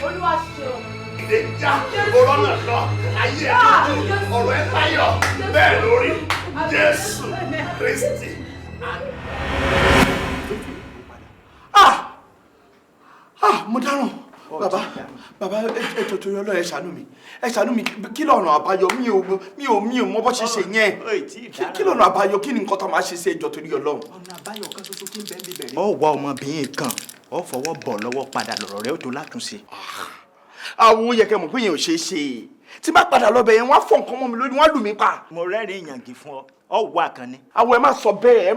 ìdè já òrọ́nà lọ ayé ẹ dúdú ọ̀rọ̀ ẹ láyọ̀ bẹ́ẹ̀ lórí Jésù Kristi. Mo dáràn bàbá ètò tó yọ lọ ẹ ṣàánú mi kí lọ́nà àbáyọ mi ò mọ bó ṣe ṣe yẹn kí lọ́nà àbáyọ kí ni nǹkan tó máa ṣe sí ẹjọ́ torí Ọlọ́run. ọ̀nà àbáyọ kan ṣoṣo tí ń bẹ́ẹ̀ bíbẹ̀ rẹ̀. ó wá ọmọbìnrin kan ó fọwọ́ bọ̀ lọ́wọ́ padà lọ̀rọ̀ rẹ̀ ó tó látúnṣe. àwọn yẹ kẹ́ mọ̀ pé yẹn ò ṣeé ṣe tí bá padà lọ bẹ̀ yẹn wọ́n á fọ nǹkan mọ́ mi lórí wọ́n á lù mí pa. mo rẹ́rìn ìyàngì fún ọ wà kan ni. àwọn ẹ má sọ bẹ́ẹ̀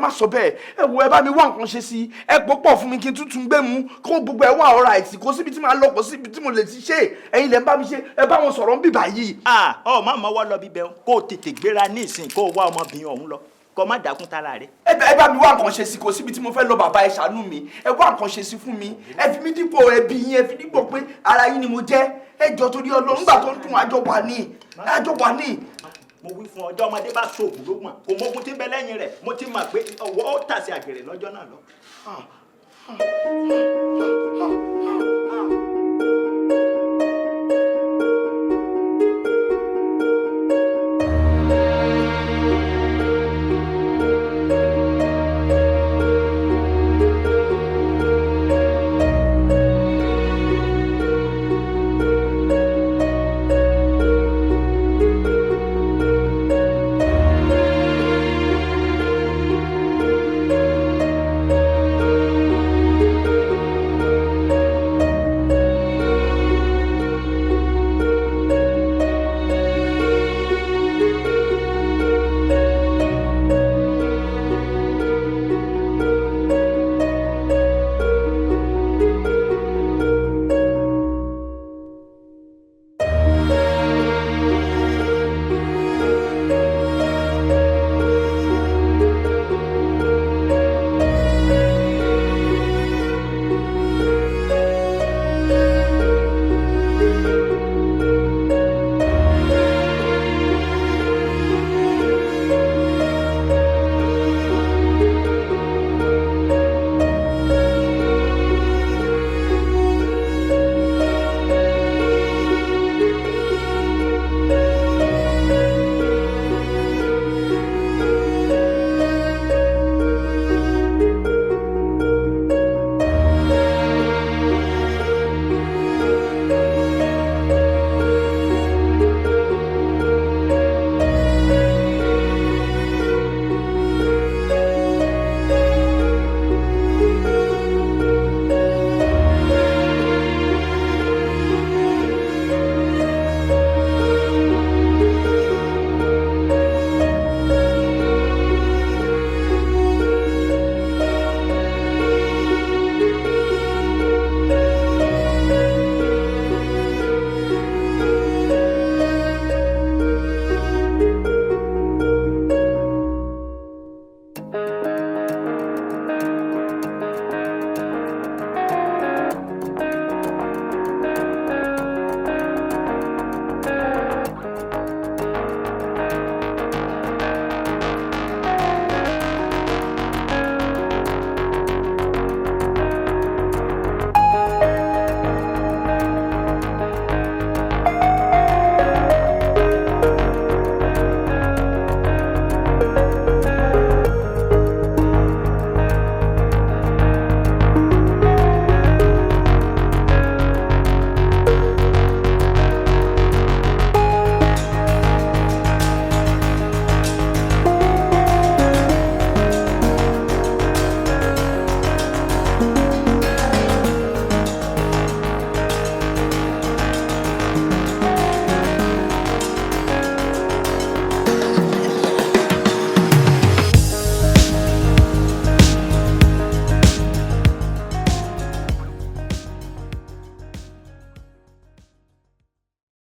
ẹ wo ẹ bá mi wá nǹkan ṣe sí ẹ pọ̀ fún mi kí n tuntun gbé mu kó gbogbo ẹ wà ọ̀rọ̀ àìsí kó síbi tí màá lọ kó síbi tí mo lè ti ṣe ẹ̀yin lẹ ń bá mi ṣe ẹ bá wọn sọ̀rọ̀ ń bìbà yìí. ọ má mọ́wọ́ lọ bíbẹ̀ kó o tètè gbéra ní ìsìn kó o wá ọmọbìnrin ọ̀hún lọ kó má dákún tara rẹ. ẹ bá mi wá nǹkan ṣe sí kó síbi tí mo fẹ́ lọ bàbá ẹ ṣàánú mi ẹ wá nǹkan ṣe sí fún mi ẹ fi mí dípò ẹbí yín ẹ fi dípò pé ara yín ni mo jẹ́ ẹ jọ torí Ọlọ́run nígbà tó ń dùn àjọ wà ní. mo wí fún ọjọ́ ọmọdé bá ṣoògùn ló mọ̀ kò mọ́gun tí ń bẹ lẹ́yìn rẹ̀ mo ti mọ̀ pé ọwọ́ ó tàsí àgèrè lọ́jọ́ náà lọ.